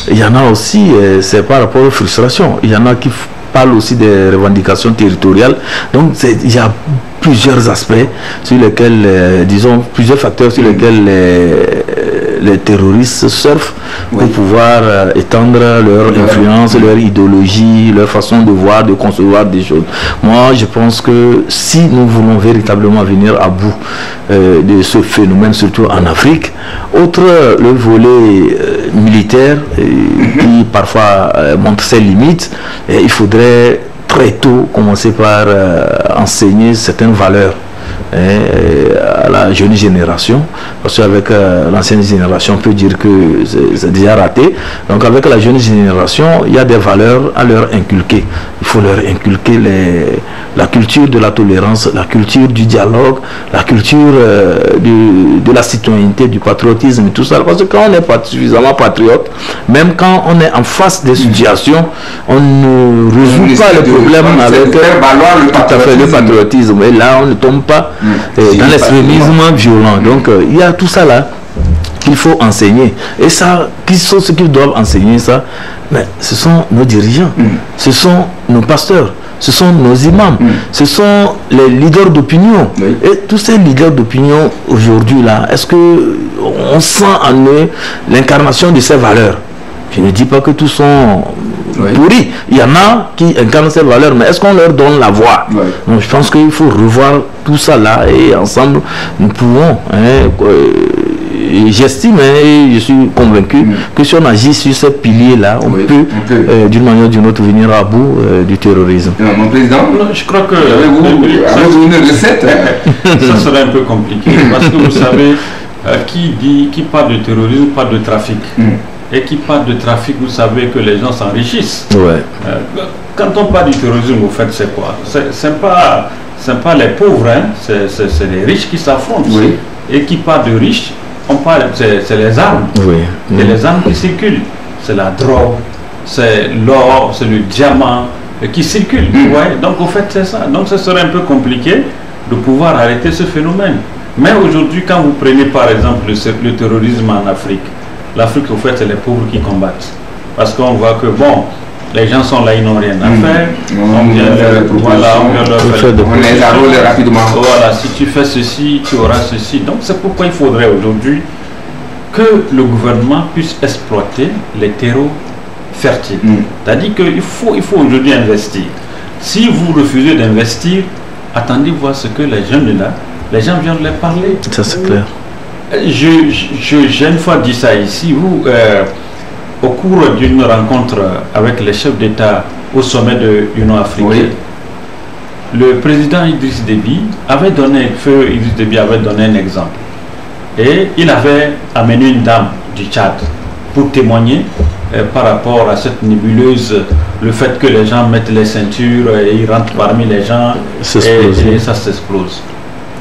Il y en a aussi, c'est par rapport aux frustrations. Il y en a qui parlent aussi des revendications territoriales. Donc il y a plusieurs aspects sur lesquels, disons, plusieurs facteurs sur lesquels les terroristes surfent pour pouvoir étendre leur influence, leur idéologie, leur façon de voir, de concevoir des choses. Moi, je pense que si nous voulons véritablement venir à bout de ce phénomène, surtout en Afrique, outre le volet militaire qui parfois montre ses limites, il faudrait très tôt commencer par enseigner certaines valeurs à la jeune génération, parce qu'avec l'ancienne génération on peut dire que c'est déjà raté. Donc avec la jeune génération, il y a des valeurs à leur inculquer. Il faut leur inculquer la culture de la tolérance, la culture du dialogue, la culture de la citoyenneté, du patriotisme et tout ça. Parce que quand on n'est pas suffisamment patriote, même quand on est en face des situations, on ne résout pas le problème avec le patriotisme. Et là, on ne tombe pas dans l'extrémisme violent. Donc il y a tout ça là qu'il faut enseigner. Et ça, qui sont ceux qui doivent enseigner ça? Mais ce sont nos dirigeants, ce sont nos pasteurs, ce sont nos imams, ce sont les leaders d'opinion. Et tous ces leaders d'opinion aujourd'hui là, est-ce que on sent en eux l'incarnation de ces valeurs? Je ne dis pas que tous sont pourris. Il y en a qui incarnent ces valeurs, mais est-ce qu'on leur donne la voix? Donc je pense qu'il faut revoir tout ça là et ensemble nous pouvons, j'estime et je suis convaincu que si on agit sur ces piliers là, on peut d'une manière ou d'une autre venir à bout du terrorisme. Mon président, je crois que avez-vous une recette? Ça serait un peu compliqué parce que vous savez, qui parle de terrorisme parle de trafic. Et qui parle de trafic, vous savez que les gens s'enrichissent. Quand on parle du terrorisme, vous faites c'est quoi? C'est pas les pauvres, hein? C'est les riches qui s'affrontent. Et qui parle de riches, on parle, c'est les armes. Et les armes qui circulent, c'est la drogue, c'est l'or, c'est le diamant qui circule. Donc au fait c'est ça. Donc ce serait un peu compliqué de pouvoir arrêter ce phénomène. Mais aujourd'hui, quand vous prenez par exemple le terrorisme en Afrique, l'Afrique, au fait, c'est les pauvres qui combattent. Parce qu'on voit que, bon, les gens sont là, ils n'ont rien à faire. On vient on les arrole rapidement. Voilà, si tu fais ceci, tu auras ceci. Donc, c'est pourquoi il faudrait aujourd'hui que le gouvernement puisse exploiter les terreaux fertiles. C'est-à-dire qu'il faut aujourd'hui investir. Si vous refusez d'investir, attendez voir ce que les jeunes là, les gens viennent leur parler. Ça, c'est clair. J'ai une fois dit ça ici, au cours d'une rencontre avec les chefs d'État au sommet de l'Union africaine, le président Idriss Déby avait donné un exemple. Et il avait amené une dame du Tchad pour témoigner par rapport à cette nébuleuse, le fait que les gens mettent les ceintures et ils rentrent parmi les gens et ça s'explose.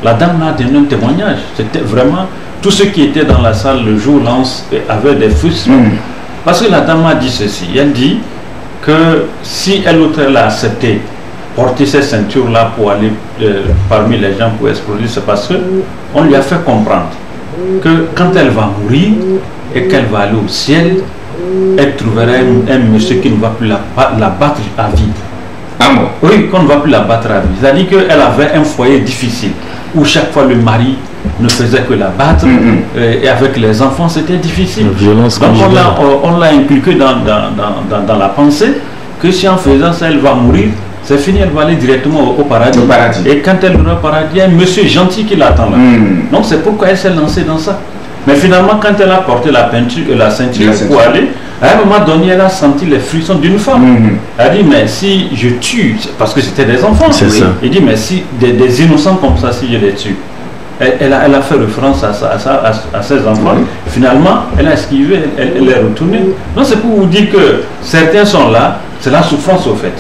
La dame a donné un témoignage, c'était vraiment... Tous ceux qui étaient dans la salle le jour-là avaient des frustrations. Parce que la dame a dit ceci. Elle dit que si elle ou elle a accepté porter ces ceintures-là pour aller parmi les gens pour exploser, c'est parce qu'on lui a fait comprendre que quand elle va mourir et qu'elle va aller au ciel, elle trouvera un monsieur qui ne va plus la battre à vie. Ah bon? Oui, qu'on ne va plus la battre à vie. C'est-à-dire qu'elle avait un foyer difficile où chaque fois le mari ne faisait que la battre et avec les enfants c'était difficile. Donc on l'a inculqué dans la pensée que si en faisant ça elle va mourir, c'est fini, elle va aller directement au paradis. Et quand elle aura au paradis, il y a un monsieur gentil qui l'attend là. Donc c'est pourquoi elle s'est lancée dans ça. Mais finalement quand elle a porté la ceinture pour aller, à un moment donné elle a senti les frissons d'une femme. Elle a dit mais si je tue, parce que c'était des enfants, elle dit mais si des innocents comme ça, si je les tue. Elle a fait référence à ses enfants. Finalement, elle a esquivé, elle est retournée. Donc c'est pour vous dire que certains sont là, c'est la souffrance au fait.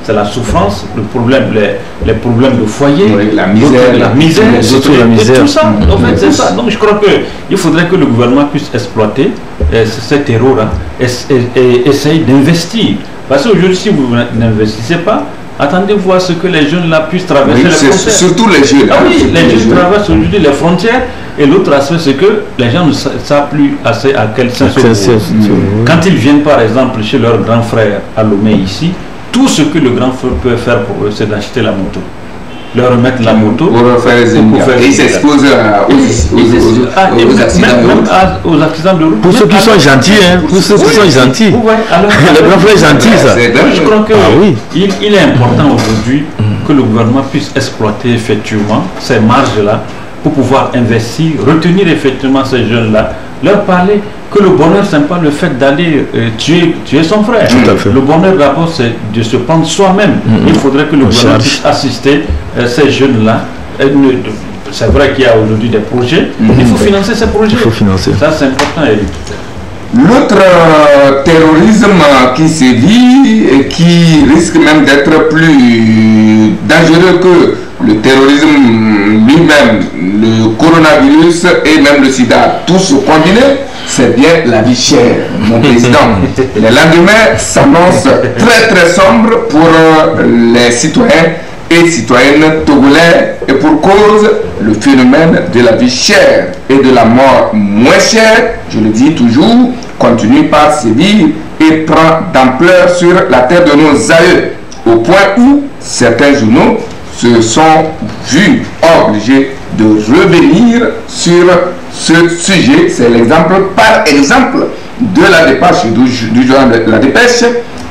c'est la souffrance, le problème, les problèmes de foyer, oui, la misère, surtout la misère. Et tout ça, en fait, c'est ça. Donc je crois qu'il faudrait que le gouvernement puisse exploiter ces terreaux-là et essayer d'investir. Parce qu'aujourd'hui, si vous n'investissez pas, attendez voir ce que les jeunes là puissent traverser les frontières. Surtout les jeunes. Ah oui, les jeunes traversent aujourd'hui les frontières. Et l'autre aspect, c'est que les gens ne savent plus assez à quel sens quand ils viennent par exemple chez leur grand frère à Lomé ici, tout ce que le grand frère peut faire pour eux, c'est d'acheter la moto. Leur remettre la moto pour faire les émissions. Et ils s'exposent aux accidents de route. Pour ceux qui sont gentils, pour ceux qui sont gentils. Le grand frère est gentil, ça. Je crois qu'il est important aujourd'hui que le gouvernement puisse exploiter effectivement ces marges-là pour pouvoir investir, retenir effectivement ces jeunes-là, leur parler que le bonheur, ce n'est pas le fait d'aller tuer son frère. Tout à fait. Le bonheur d'abord, c'est de se prendre soi-même. Il faudrait que le gouvernement puisse assister ces jeunes-là. C'est vrai qu'il y a aujourd'hui des projets, il faut financer ces projets. Il faut financer. Ça, c'est important, Eric. L'autre terrorisme qui sévit et qui risque même d'être plus dangereux que le terrorisme lui-même, le coronavirus et même le sida, tous combinés, c'est bien la vie chère, mon président. Les lendemains s'annoncent très très sombres pour les citoyens et citoyennes togolais, et pour cause le phénomène de la vie chère et de la mort moins chère, je le dis toujours, continue par sévir et prend d'ampleur sur la terre de nos aïeux, au point où certains journaux se sont vus obligés de revenir sur ce sujet. C'est l'exemple, par exemple, de la dépêche du journal La Dépêche,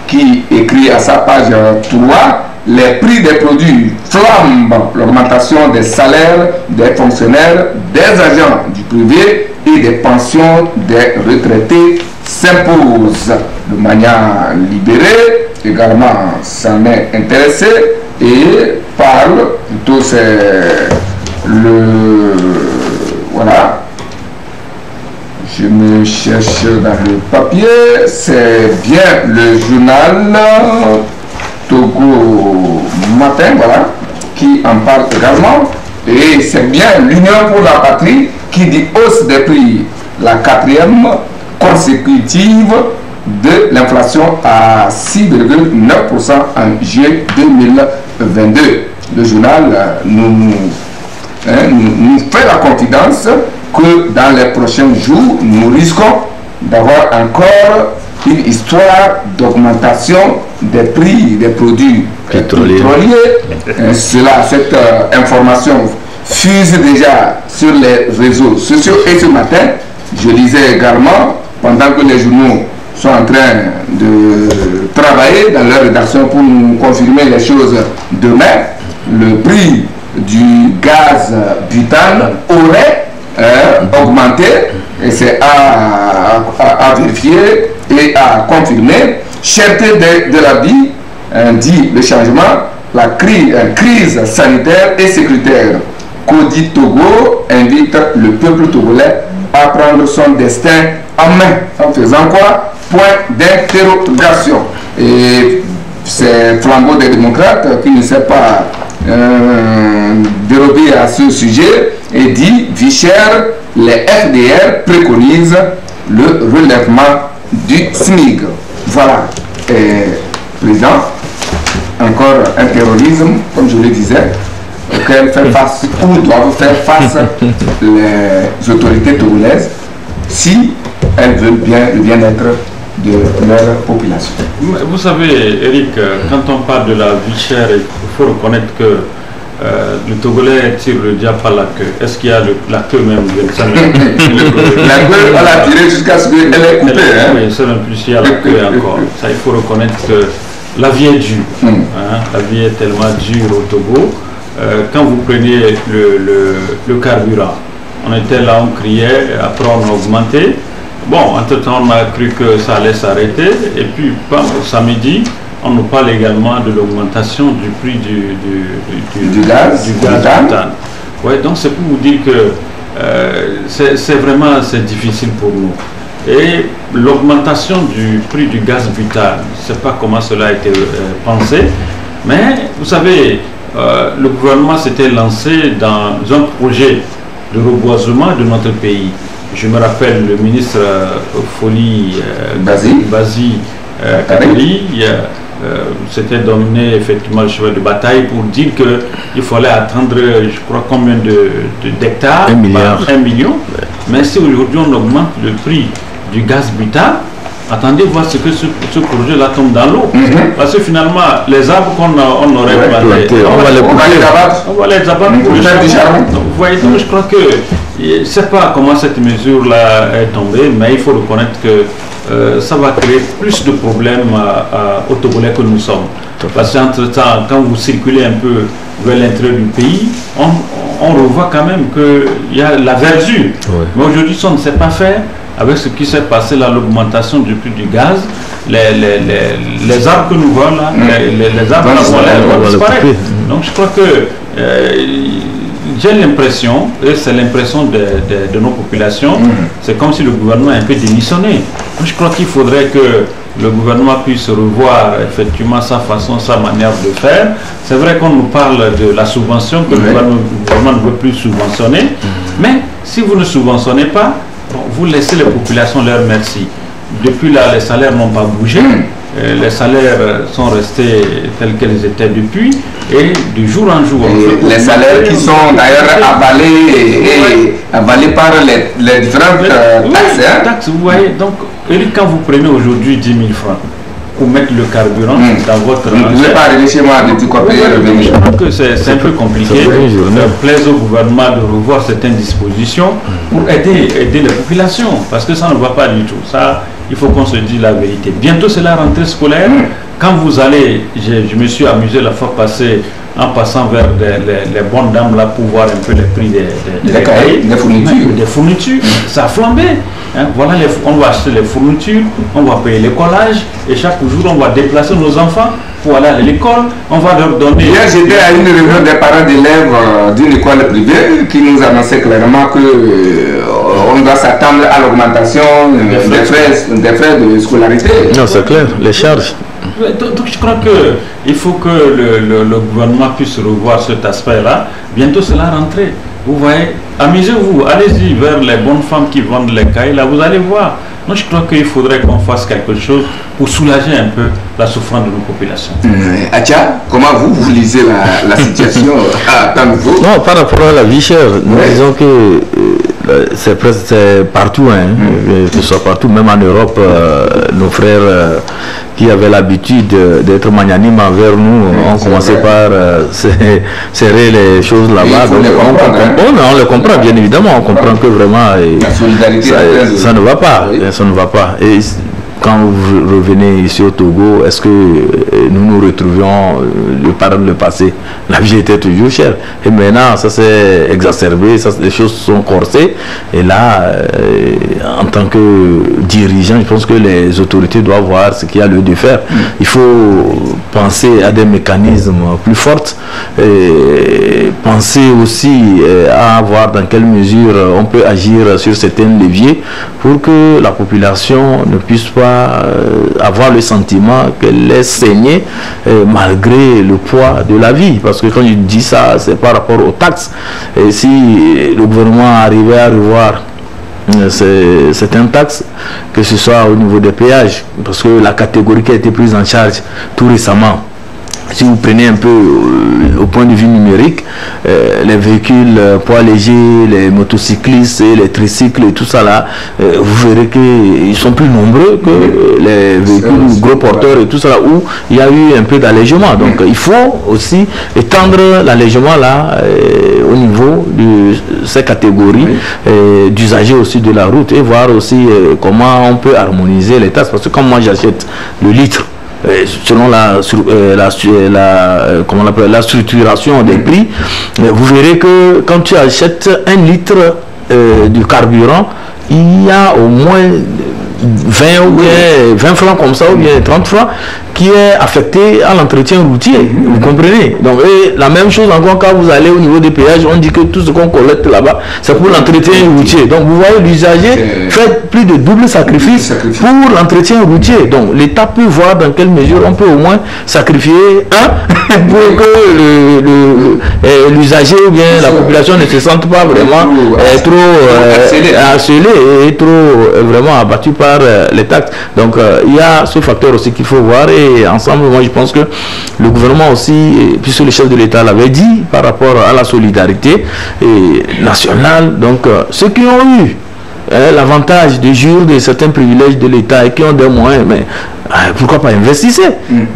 qui écrit à sa page 3: les prix des produits flambent, l'augmentation des salaires des fonctionnaires, des agents du privé et des pensions des retraités s'impose. De manière libérée, également s'en est intéressé et parle, plutôt c'est le... Voilà. Je me cherche dans le papier, c'est bien le journal Togo Matin, voilà, qui en parle également. Et c'est bien l'Union pour la patrie qui dit hausse des prix, la 4e consécutive de l'inflation à 6,9% en juillet 2022. Le journal nous fait la confidence que dans les prochains jours, nous risquons d'avoir encore une histoire d'augmentation des prix des produits pétroliers. Cette information fuse déjà sur les réseaux sociaux. Et ce matin, je lisais également, pendant que les journaux sont en train de travailler dans leur rédaction pour nous confirmer les choses demain, le prix du gaz butane aurait augmenté, et c'est à vérifier et à confirmer. Cherté de la vie, dit le changement, la crise sanitaire et sécuritaire. Kodi Togo invite le peuple togolais à prendre son destin en main. En faisant quoi? Point d'interrogation. Et c'est Flambeau des démocrates qui ne sait pas dérober à ce sujet et dit: vie chère, les FDR préconisent le relèvement du SMIC. Voilà. Et, président, encore un terrorisme, comme je le disais, auquel fait face, ou doivent faire face les autorités togolaises si elles veulent bien le bien-être de leur population. Vous savez, Eric, quand on parle de la vie chère, il faut reconnaître que le Togolais tire le diable par la queue. Est-ce qu'il y a la queue même? La queue, on l'a tirée jusqu'à ce qu'elle est coupée. Oui, c'est même plus, il y a la queue encore. Ça, il faut reconnaître que la vie est dure. La vie est tellement dure au Togo. Quand vous prenez le carburant, on était là, on criait, après on a augmenté. Bon, entre-temps, on a cru que ça allait s'arrêter. Et puis, samedi, on nous parle également de l'augmentation du prix du gaz butane. Ouais, donc c'est pour vous dire que c'est difficile pour nous. Et l'augmentation du prix du gaz butane, je ne sais pas comment cela a été pensé, Mais vous savez, le gouvernement s'était lancé dans un projet de reboisement de notre pays. Je me rappelle le ministre Foli Bazi Kadali s'était donné effectivement le cheval de bataille pour dire qu'il fallait attendre, je crois, combien d'hectares? 1 milliard. 1 million. Mais si aujourd'hui on augmente le prix du gaz butane, attendez voir ce que ce projet-là tombe dans l'eau. Parce que finalement, les arbres qu'on aurait plantés, on va les abattre pour le charbon. Vous voyez, donc je crois que je ne sais pas comment cette mesure-là est tombée, mais il faut reconnaître que ça va créer plus de problèmes aux Togolais que nous sommes. Parce qu'entre-temps, quand vous circulez un peu vers l'intérieur du pays, on revoit quand même qu'il y a la verdure. Ouais. Mais aujourd'hui, ça ne sait pas faire. Avec ce qui s'est passé là, l'augmentation du prix du gaz, les arbres que nous voyons là, les arbres vont disparaître. Donc je crois que j'ai l'impression, et c'est l'impression de nos populations, c'est comme si le gouvernement est un peu démissionné. Je crois qu'il faudrait que le gouvernement puisse revoir effectivement sa façon, sa manière de faire. C'est vrai qu'on nous parle de la subvention, que le gouvernement ne veut plus subventionner, mais si vous ne subventionnez pas, vous laissez les populations leur merci. Depuis là, les salaires n'ont pas bougé. Les salaires sont restés tels qu'ils étaient depuis. Et de jour en jour... les salaires qui sont d'ailleurs avalés par les différentes taxes. Taxes, vous voyez. Donc, quand vous prenez aujourd'hui 10 000 francs pour mettre le carburant dans votre... Vous ne pouvez pas arriver chez moi de tout copier et revenir. Je crois que c'est un peu compliqué. Plaise au gouvernement de revoir certaines dispositions pour aider les populations. Parce que ça ne va pas du tout. Ça, il faut qu'on se dise la vérité. Bientôt, c'est la rentrée scolaire. Quand vous allez... Je me suis amusé la fois passée en passant vers les bonnes dames là pour voir un peu les prix des fournitures. Ça a flambé. Hein, voilà, on va acheter les fournitures, on va payer les collages et chaque jour on va déplacer nos enfants pour aller à l'école, on va leur donner... Hier j'étais à une réunion des parents d'élèves d'une école privée qui nous annonçait clairement qu'on doit s'attendre à l'augmentation des frais de scolarité. Non, c'est clair, les charges. Donc je crois qu'il faut que le gouvernement puisse revoir cet aspect-là. Bientôt c'est la rentrée. Vous voyez, amusez-vous, allez-y vers les bonnes femmes qui vendent les cailles, là vous allez voir. Moi je crois qu'il faudrait qu'on fasse quelque chose pour soulager un peu la souffrance de nos populations. Acha, comment vous lisez la situation à Tango? Non, par rapport à la vie chère, nous disons que c'est presque partout, que ce soit partout, même en Europe, nos frères qui avaient l'habitude d'être magnanimes envers nous, ont commencé par serrer les choses là-bas. On le comprend, bien évidemment, on comprend que vraiment ça ne va pas. Ça ne va pas. Et quand vous revenez ici au Togo, est-ce que nous nous retrouvions par le passé? La vie était toujours chère. Et maintenant, ça s'est exacerbé, les choses sont corsées. Et là, en tant que dirigeant, je pense que les autorités doivent voir ce qu'il y a lieu de faire. Il faut penser à des mécanismes plus forts. Et penser aussi à voir dans quelle mesure on peut agir sur certains leviers pour que la population ne puisse pas avoir le sentiment qu'elle est saignée malgré le poids de la vie. Parce que quand je dis ça, c'est par rapport aux taxes. Et si le gouvernement arrivait à revoir certaines taxes, que ce soit au niveau des péages, parce que la catégorie qui a été prise en charge tout récemment, si vous prenez un peu au point de vue numérique, les véhicules poids légers, les motocyclistes et les tricycles et tout ça là, vous verrez qu'ils sont plus nombreux que les véhicules gros porteurs et tout ça là, où il y a eu un peu d'allègement. Donc il faut aussi étendre l'allègement là au niveau de ces catégories d'usagers aussi de la route et voir aussi comment on peut harmoniser les taxes. Parce que quand moi j'achète le litre, selon la structuration des prix, vous verrez que quand tu achètes 1 litre de carburant, il y a au moins 20 francs comme ça, ou bien 30 francs qui est affecté à l'entretien routier. Vous comprenez? Donc, et la même chose encore quand vous allez au niveau des péages, on dit que tout ce qu'on collecte là-bas, c'est pour l'entretien routier. Donc, vous voyez, l'usager fait plus de double sacrifice pour l'entretien routier. Donc, l'État peut voir dans quelle mesure on peut au moins sacrifier un pour que l'usager ou bien la population ne se sente pas vraiment trop harcelé et trop vraiment abattu par les taxes. Donc, il y a ce facteur aussi qu'il faut voir, et ensemble, moi je pense que le gouvernement aussi, puisque le chef de l'État l'avait dit par rapport à la solidarité nationale, donc ceux qui ont eu l'avantage de jouir de certains privilèges de l'État et qui ont des moyens, mais pourquoi pas investissez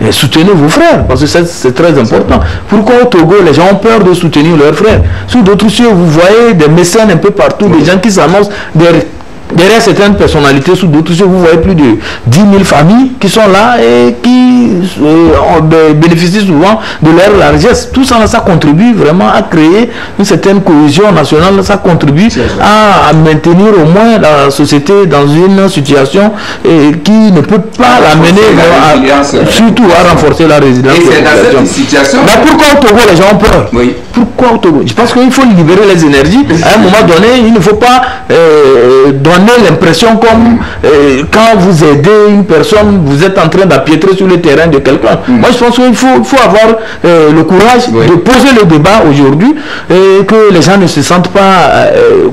et soutenez vos frères, parce que c'est très important. Pourquoi au Togo les gens ont peur de soutenir leurs frères? Sur d'autres cieux, vous voyez des mécènes un peu partout, des gens qui s'annoncent derrière certaines personnalités, sous d'autres cieux, vous voyez plus de 10 000 familles qui sont là et qui bénéficient souvent de leur largesse. Tout ça, ça contribue vraiment à créer une certaine cohésion nationale, ça contribue à maintenir au moins la société dans une situation qui ne peut pas l'amener surtout à renforcer la résilience. Et c'est dans cette situation. Mais pourquoi au Togo les gens ont peur? Pourquoi au Togo? Je pense qu'il faut libérer les énergies. À un moment donné, il ne faut pas donner l'impression comme quand vous aidez une personne, vous êtes en train d'empiétrer sur le terrain de quelqu'un. Moi, je pense qu'il faut avoir le courage de poser le débat aujourd'hui et que les gens ne se sentent pas,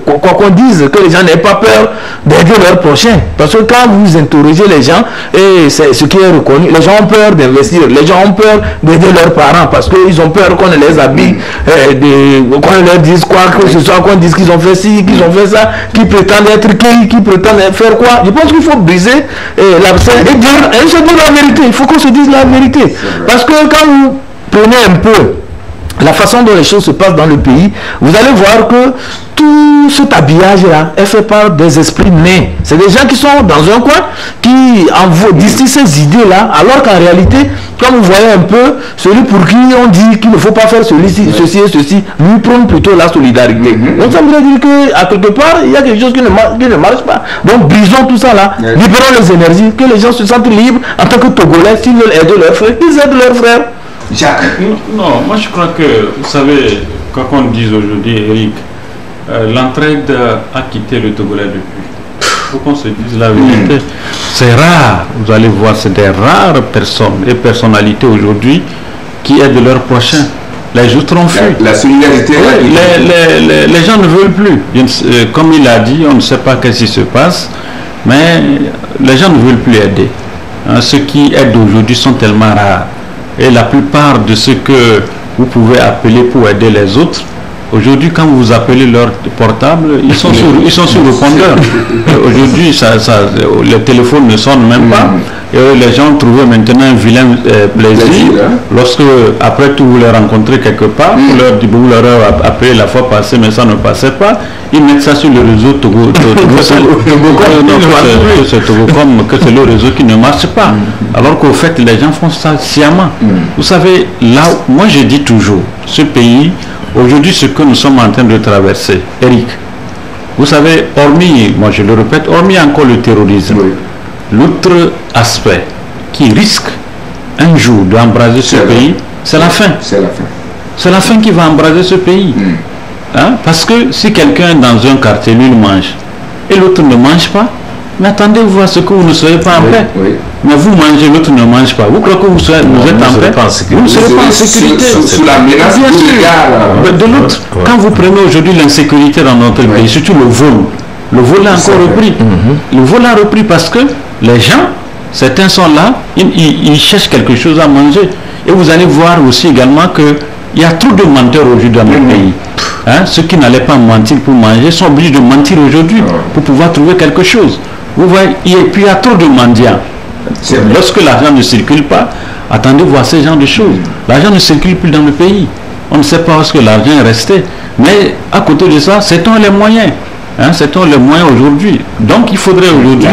quoi qu'on dise, que les gens n'aient pas peur d'aider leurs prochains. Parce que quand vous interrogez les gens, et c'est ce qui est reconnu, les gens ont peur d'investir, les gens ont peur d'aider leurs parents parce qu'ils ont peur qu'on les habille, qu'on leur dise quoi que ce soit, qu'on dise qu'ils ont fait ci, qu'ils ont fait ça, qu'ils prétendent être qui prétendent faire quoi. Je pense qu'il faut briser l'abcès et se dire la vérité. Il faut qu'on se dise la vérité. Parce que quand vous prenez un peu la façon dont les choses se passent dans le pays, vous allez voir que tout cet habillage-là est fait par des esprits nés. C'est des gens qui sont dans un coin, qui distillent ces idées-là, alors qu'en réalité, comme vous voyez un peu, celui pour qui on dit qu'il ne faut pas faire ceci et ceci, lui prône plutôt la solidarité. Donc ça voudrait dire qu'à quelque part, il y a quelque chose qui ne marche pas. Donc brisons tout ça là, libérons les énergies, que les gens se sentent libres en tant que Togolais, s'ils veulent aider leurs frères, qu'ils aident leurs frères. Jacques. Non, moi je crois que, vous savez, quoi qu'on dise aujourd'hui, Eric, l'entraide a quitté le Togolais depuis. Il faut qu'on se dise la vérité. C'est rare, vous allez voir, c'est des rares personnes et personnalités aujourd'hui qui aident leurs prochains. Les autres ont fui. La solidarité. Les gens ne veulent plus. Comme il a dit, on ne sait pas ce qui se passe, mais les gens ne veulent plus aider. Ceux qui aident aujourd'hui sont tellement rares. Et la plupart de ceux que vous pouvez appeler pour aider les autres, aujourd'hui, quand vous appelez leur portable, ils sont sur répondeur. Aujourd'hui, le téléphone ne sonne même pas. Et les gens trouvent maintenant un vilain plaisir. Lorsque, après tout, vous les rencontrez quelque part, vous leur avez appelé la fois passée, mais ça ne passait pas, ils mettent ça sur le réseau Togo, que c'est le réseau qui ne marche pas. Alors qu'au fait, les gens font ça sciemment. Vous savez, là, moi je dis toujours, ce pays, aujourd'hui, ce que nous sommes en train de traverser, Eric, vous savez, hormis, moi je le répète, hormis encore le terrorisme, l'autre aspect qui risque un jour d'embraser ce pays, c'est la faim. C'est la faim qui va embraser ce pays. Parce que si quelqu'un dans un quartier, lui, il mange, et l'autre ne mange pas, mais attendez voir ce que vous ne serez pas en paix. Mais vous mangez, l'autre ne mange pas. Vous croyez que vous êtes en paix? Vous ne serez pas en sécurité. Sous la menace de l'autre. Quand vous prenez aujourd'hui l'insécurité dans notre pays, surtout le vol. Le vol a encore repris. Le vol a repris parce que les gens, certains sont là, ils cherchent quelque chose à manger. Et vous allez voir aussi également qu'il y a trop de menteurs aujourd'hui dans notre pays. Ceux qui n'allaient pas mentir pour manger sont obligés de mentir aujourd'hui pour pouvoir trouver quelque chose. Vous voyez, et puis il y a trop de mendiants. Lorsque l'argent ne circule pas, attendez voir ces genres de choses. L'argent ne circule plus dans le pays. On ne sait pas où est-ce que l'argent est resté. Mais à côté de ça, c'est les moyens. C'est les moyens aujourd'hui. Donc il faudrait aujourd'hui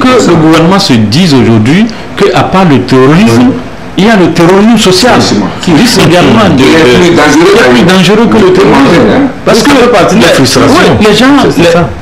que le gouvernement se dise aujourd'hui qu'à part le terrorisme, il y a le terrorisme social qui risque également d'être plus dangereux que le terrorisme. Parce que les gens,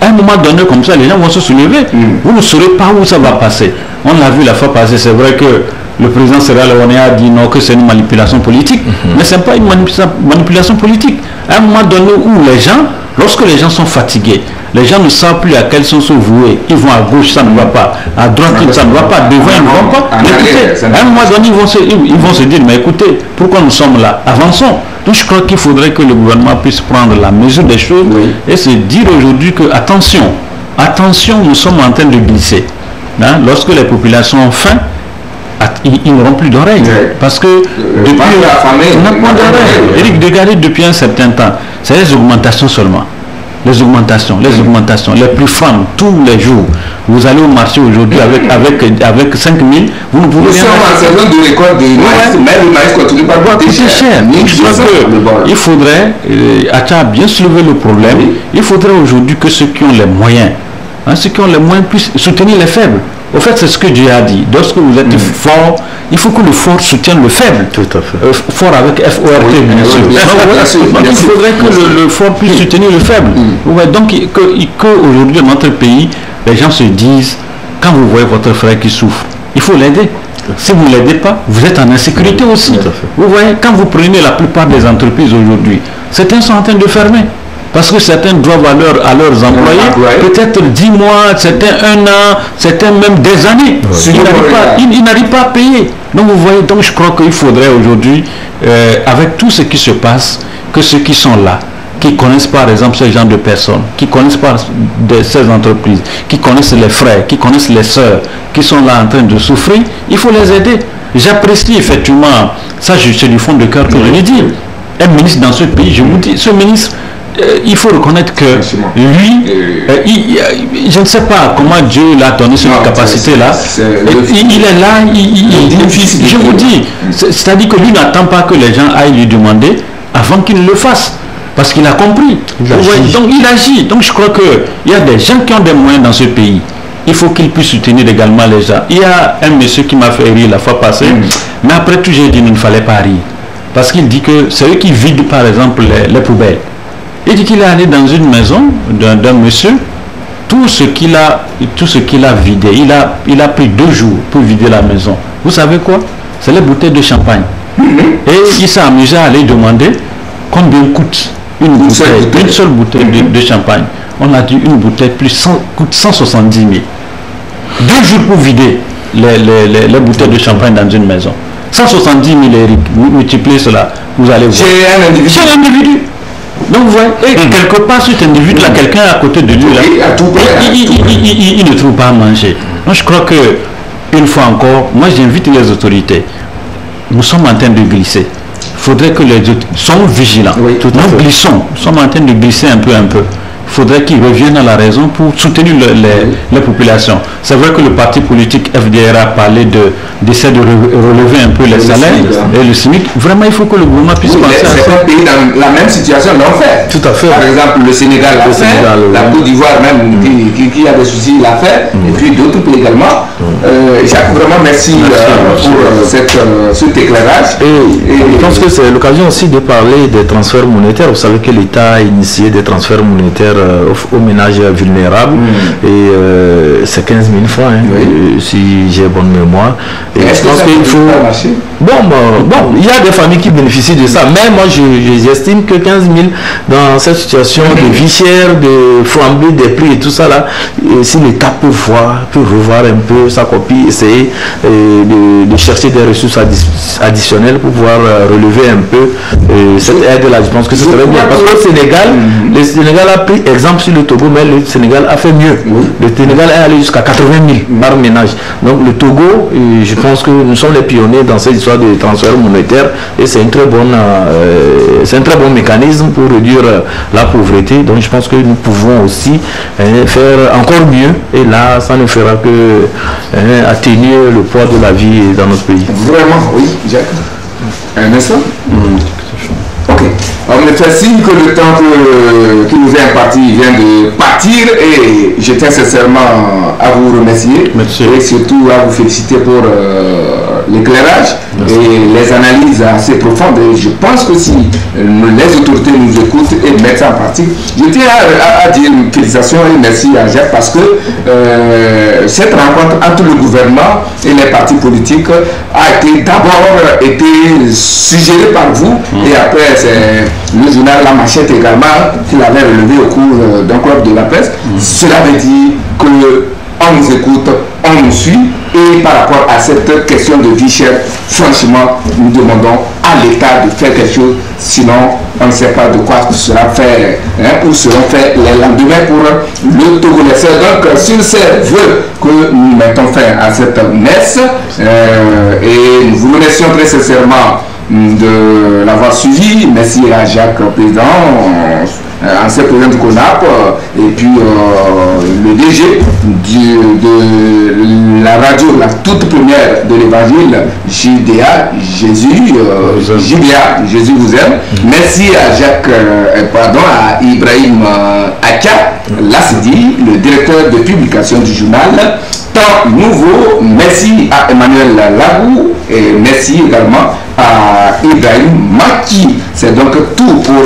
à un moment donné comme ça, les gens vont se soulever. Vous ne saurez pas où ça va passer. On l'a vu la fois passée, c'est vrai que le président Sierra Leone a dit non, que c'est une manipulation politique, mais ce n'est pas une manipulation politique. À un moment donné où les gens, lorsque les gens sont fatigués, les gens ne savent plus à quel sens se vouer. Ils vont à gauche, ça ne va pas. À droite, ça ne va pas. Devant, ils ne vont pas. Écoutez, à un moment donné, ils vont se dire, mais écoutez, pourquoi nous sommes là? Avançons. Donc je crois qu'il faudrait que le gouvernement puisse prendre la mesure des choses et se dire aujourd'hui que, attention, nous sommes en train de glisser. Hein? Lorsque les populations ont faim, ils n'auront plus d'oreilles. Parce que depuis depuis un certain temps, c'est les augmentations seulement. Les augmentations, les plus femmes tous les jours. Vous allez au marché aujourd'hui avec 5 000, vous ne pouvez rien. Nous sommes en saison de récolte de maïs, mais le maïs continue par coûter cher. Je crois qu'il faudrait, Acha a bien soulevé le problème, il faudrait aujourd'hui que ceux qui ont les moyens, puissent soutenir les faibles. Au fait, c'est ce que Dieu a dit. Lorsque vous êtes fort, il faut que le fort soutienne le faible. Tout à fait. Fort avec F-O-R-T, bien sûr. Donc il faudrait que le fort puisse soutenir le faible. Donc qu'aujourd'hui, dans notre pays, les gens se disent, quand vous voyez votre frère qui souffre, il faut l'aider. Si vous ne l'aidez pas, vous êtes en insécurité aussi. Vous voyez, quand vous prenez la plupart des entreprises aujourd'hui, certains sont en train de fermer. Parce que certains doivent à leurs employés peut-être 10 mois, certains 1 an, certains même des années. Ils n'arrivent pas à payer. Donc vous voyez, donc je crois qu'il faudrait aujourd'hui, avec tout ce qui se passe, que ceux qui sont là, qui connaissent par exemple ce genre de personnes, qui connaissent pas ces entreprises, qui connaissent les frères, qui connaissent les sœurs, qui sont là en train de souffrir, il faut les aider. J'apprécie effectivement, ça c'est du fond de cœur que je l'ai dit. Un ministre dans ce pays, je vous dis, ce ministre, il faut reconnaître que lui, je ne sais pas comment Dieu l'a donné cette capacité-là. Il est là, je vous dis, c'est-à-dire que lui n'attend pas que les gens aillent lui demander avant qu'il le fasse. Parce qu'il a compris. Donc il agit. Donc je crois qu'il y a des gens qui ont des moyens dans ce pays. Il faut qu'ils puissent soutenir également les gens. Il y a un monsieur qui m'a fait rire la fois passée, mais après tout j'ai dit qu'il ne fallait pas rire. Parce qu'il dit que c'est eux qui vident par exemple les poubelles. Il dit qu'il est allé dans une maison d'un monsieur, tout ce qu'il a vidé, il a pris 2 jours pour vider la maison. Vous savez quoi? C'est les bouteilles de champagne. Et il s'est amusé à aller demander combien coûte une seule bouteille de champagne. On a dit une bouteille coûte 170 000. 2 jours pour vider les bouteilles de champagne dans une maison. 170 000, Eric, vous multipliez cela, vous allez voir. C'est un individu. Donc vous voyez, et quelque part cet individu là, quelqu'un à côté de lui là, il ne trouve pas à manger. Donc je crois que, une fois encore, moi j'invite les autorités. Nous sommes en train de glisser. Il faudrait que les autorités soient vigilants. Nous glissons, nous sommes en train de glisser un peu. Il faudrait qu'ils reviennent à la raison pour soutenir les populations. C'est vrai que le parti politique FDR a parlé d'essayer de relever un peu les salaires et le SMIC. Vraiment, il faut que le gouvernement puisse penser à ça. Certains pays dans la même situation l'ont fait. Tout à fait. Par exemple, le Sénégal l'a fait, la Côte d'Ivoire même, qui a des soucis, l'a fait, et puis d'autres pays également. Jacques, vraiment merci pour cet éclairage. Et je pense que c'est l'occasion aussi de parler des transferts monétaires. Vous savez que l'État a initié des transferts monétaires aux ménages vulnérables et c'est 15 000 francs si j'ai bonne mémoire. Et je pense qu'il faut... Bon, il y a des familles qui bénéficient de ça, mais moi j'estime que 15 000 dans cette situation de vie chère, de flambée des prix et tout ça là, si l'État peut revoir un peu sa copie, essayer de chercher des ressources additionnelles pour pouvoir relever un peu cette aide là, je pense que ce serait bien. Parce que le Sénégal a pris exemple sur le Togo, mais le Sénégal a fait mieux. Le Sénégal est allé jusqu'à 80 000 par ménage. Donc le Togo, je pense que nous sommes les pionniers dans cette histoire de transfert monétaire et c'est un très bon mécanisme pour réduire la pauvreté. Donc je pense que nous pouvons aussi faire encore mieux et là ça ne fera que atténuer le poids de la vie dans notre pays. Vraiment, oui, Jacques. Un instant. Ok. On me fait signe que le temps qui nous est imparti vient de partir et je tiens sincèrement à vous remercier. Merci. Et surtout à vous féliciter pour l'éclairage et les analyses assez profondes. Et je pense que si les autorités nous écoutent et mettent ça en pratique, je tiens à dire félicitations et merci à Jacques parce que cette rencontre entre le gouvernement et les partis politiques a été d'abord suggérée par vous et après c'est le journal La Machette également qui l'avait relevé au cours d'un club de la presse. Cela veut dire qu'on nous écoute, on nous suit et par rapport à cette question de vie chère, franchement, nous demandons à l'État de faire quelque chose, sinon on ne sait pas de quoi sera fait, où seront faits les lendemains pour le Togolais. Donc sur ces vœux que nous mettons fin à cette messe et nous vous remercions très sincèrement de l'avoir suivi. Merci à Jacques, président, ancien président du CONAP, et puis le DG de la radio, la toute première de l'évangile, JDA, JBA, Jésus vous aime. Merci à Jacques, à Ibrahim Acha, Lassidi, le directeur de publication du journal Temps Nouveau. Merci à Emmanuel Lagou et merci également à Ibrahim Maki. C'est donc tout pour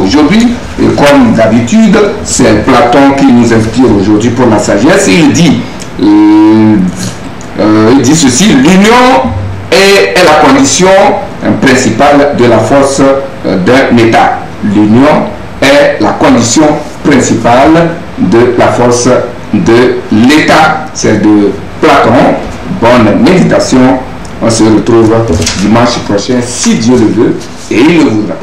aujourd'hui. Et comme d'habitude, c'est Platon qui nous inspire aujourd'hui pour la sagesse. Il dit ceci: l'union est la condition principale de la force d'un État. L'union est la condition principale de la force de l'État. C'est de Platon. Bonne méditation. On se retrouve dimanche prochain, si Dieu le veut, et il le voudra.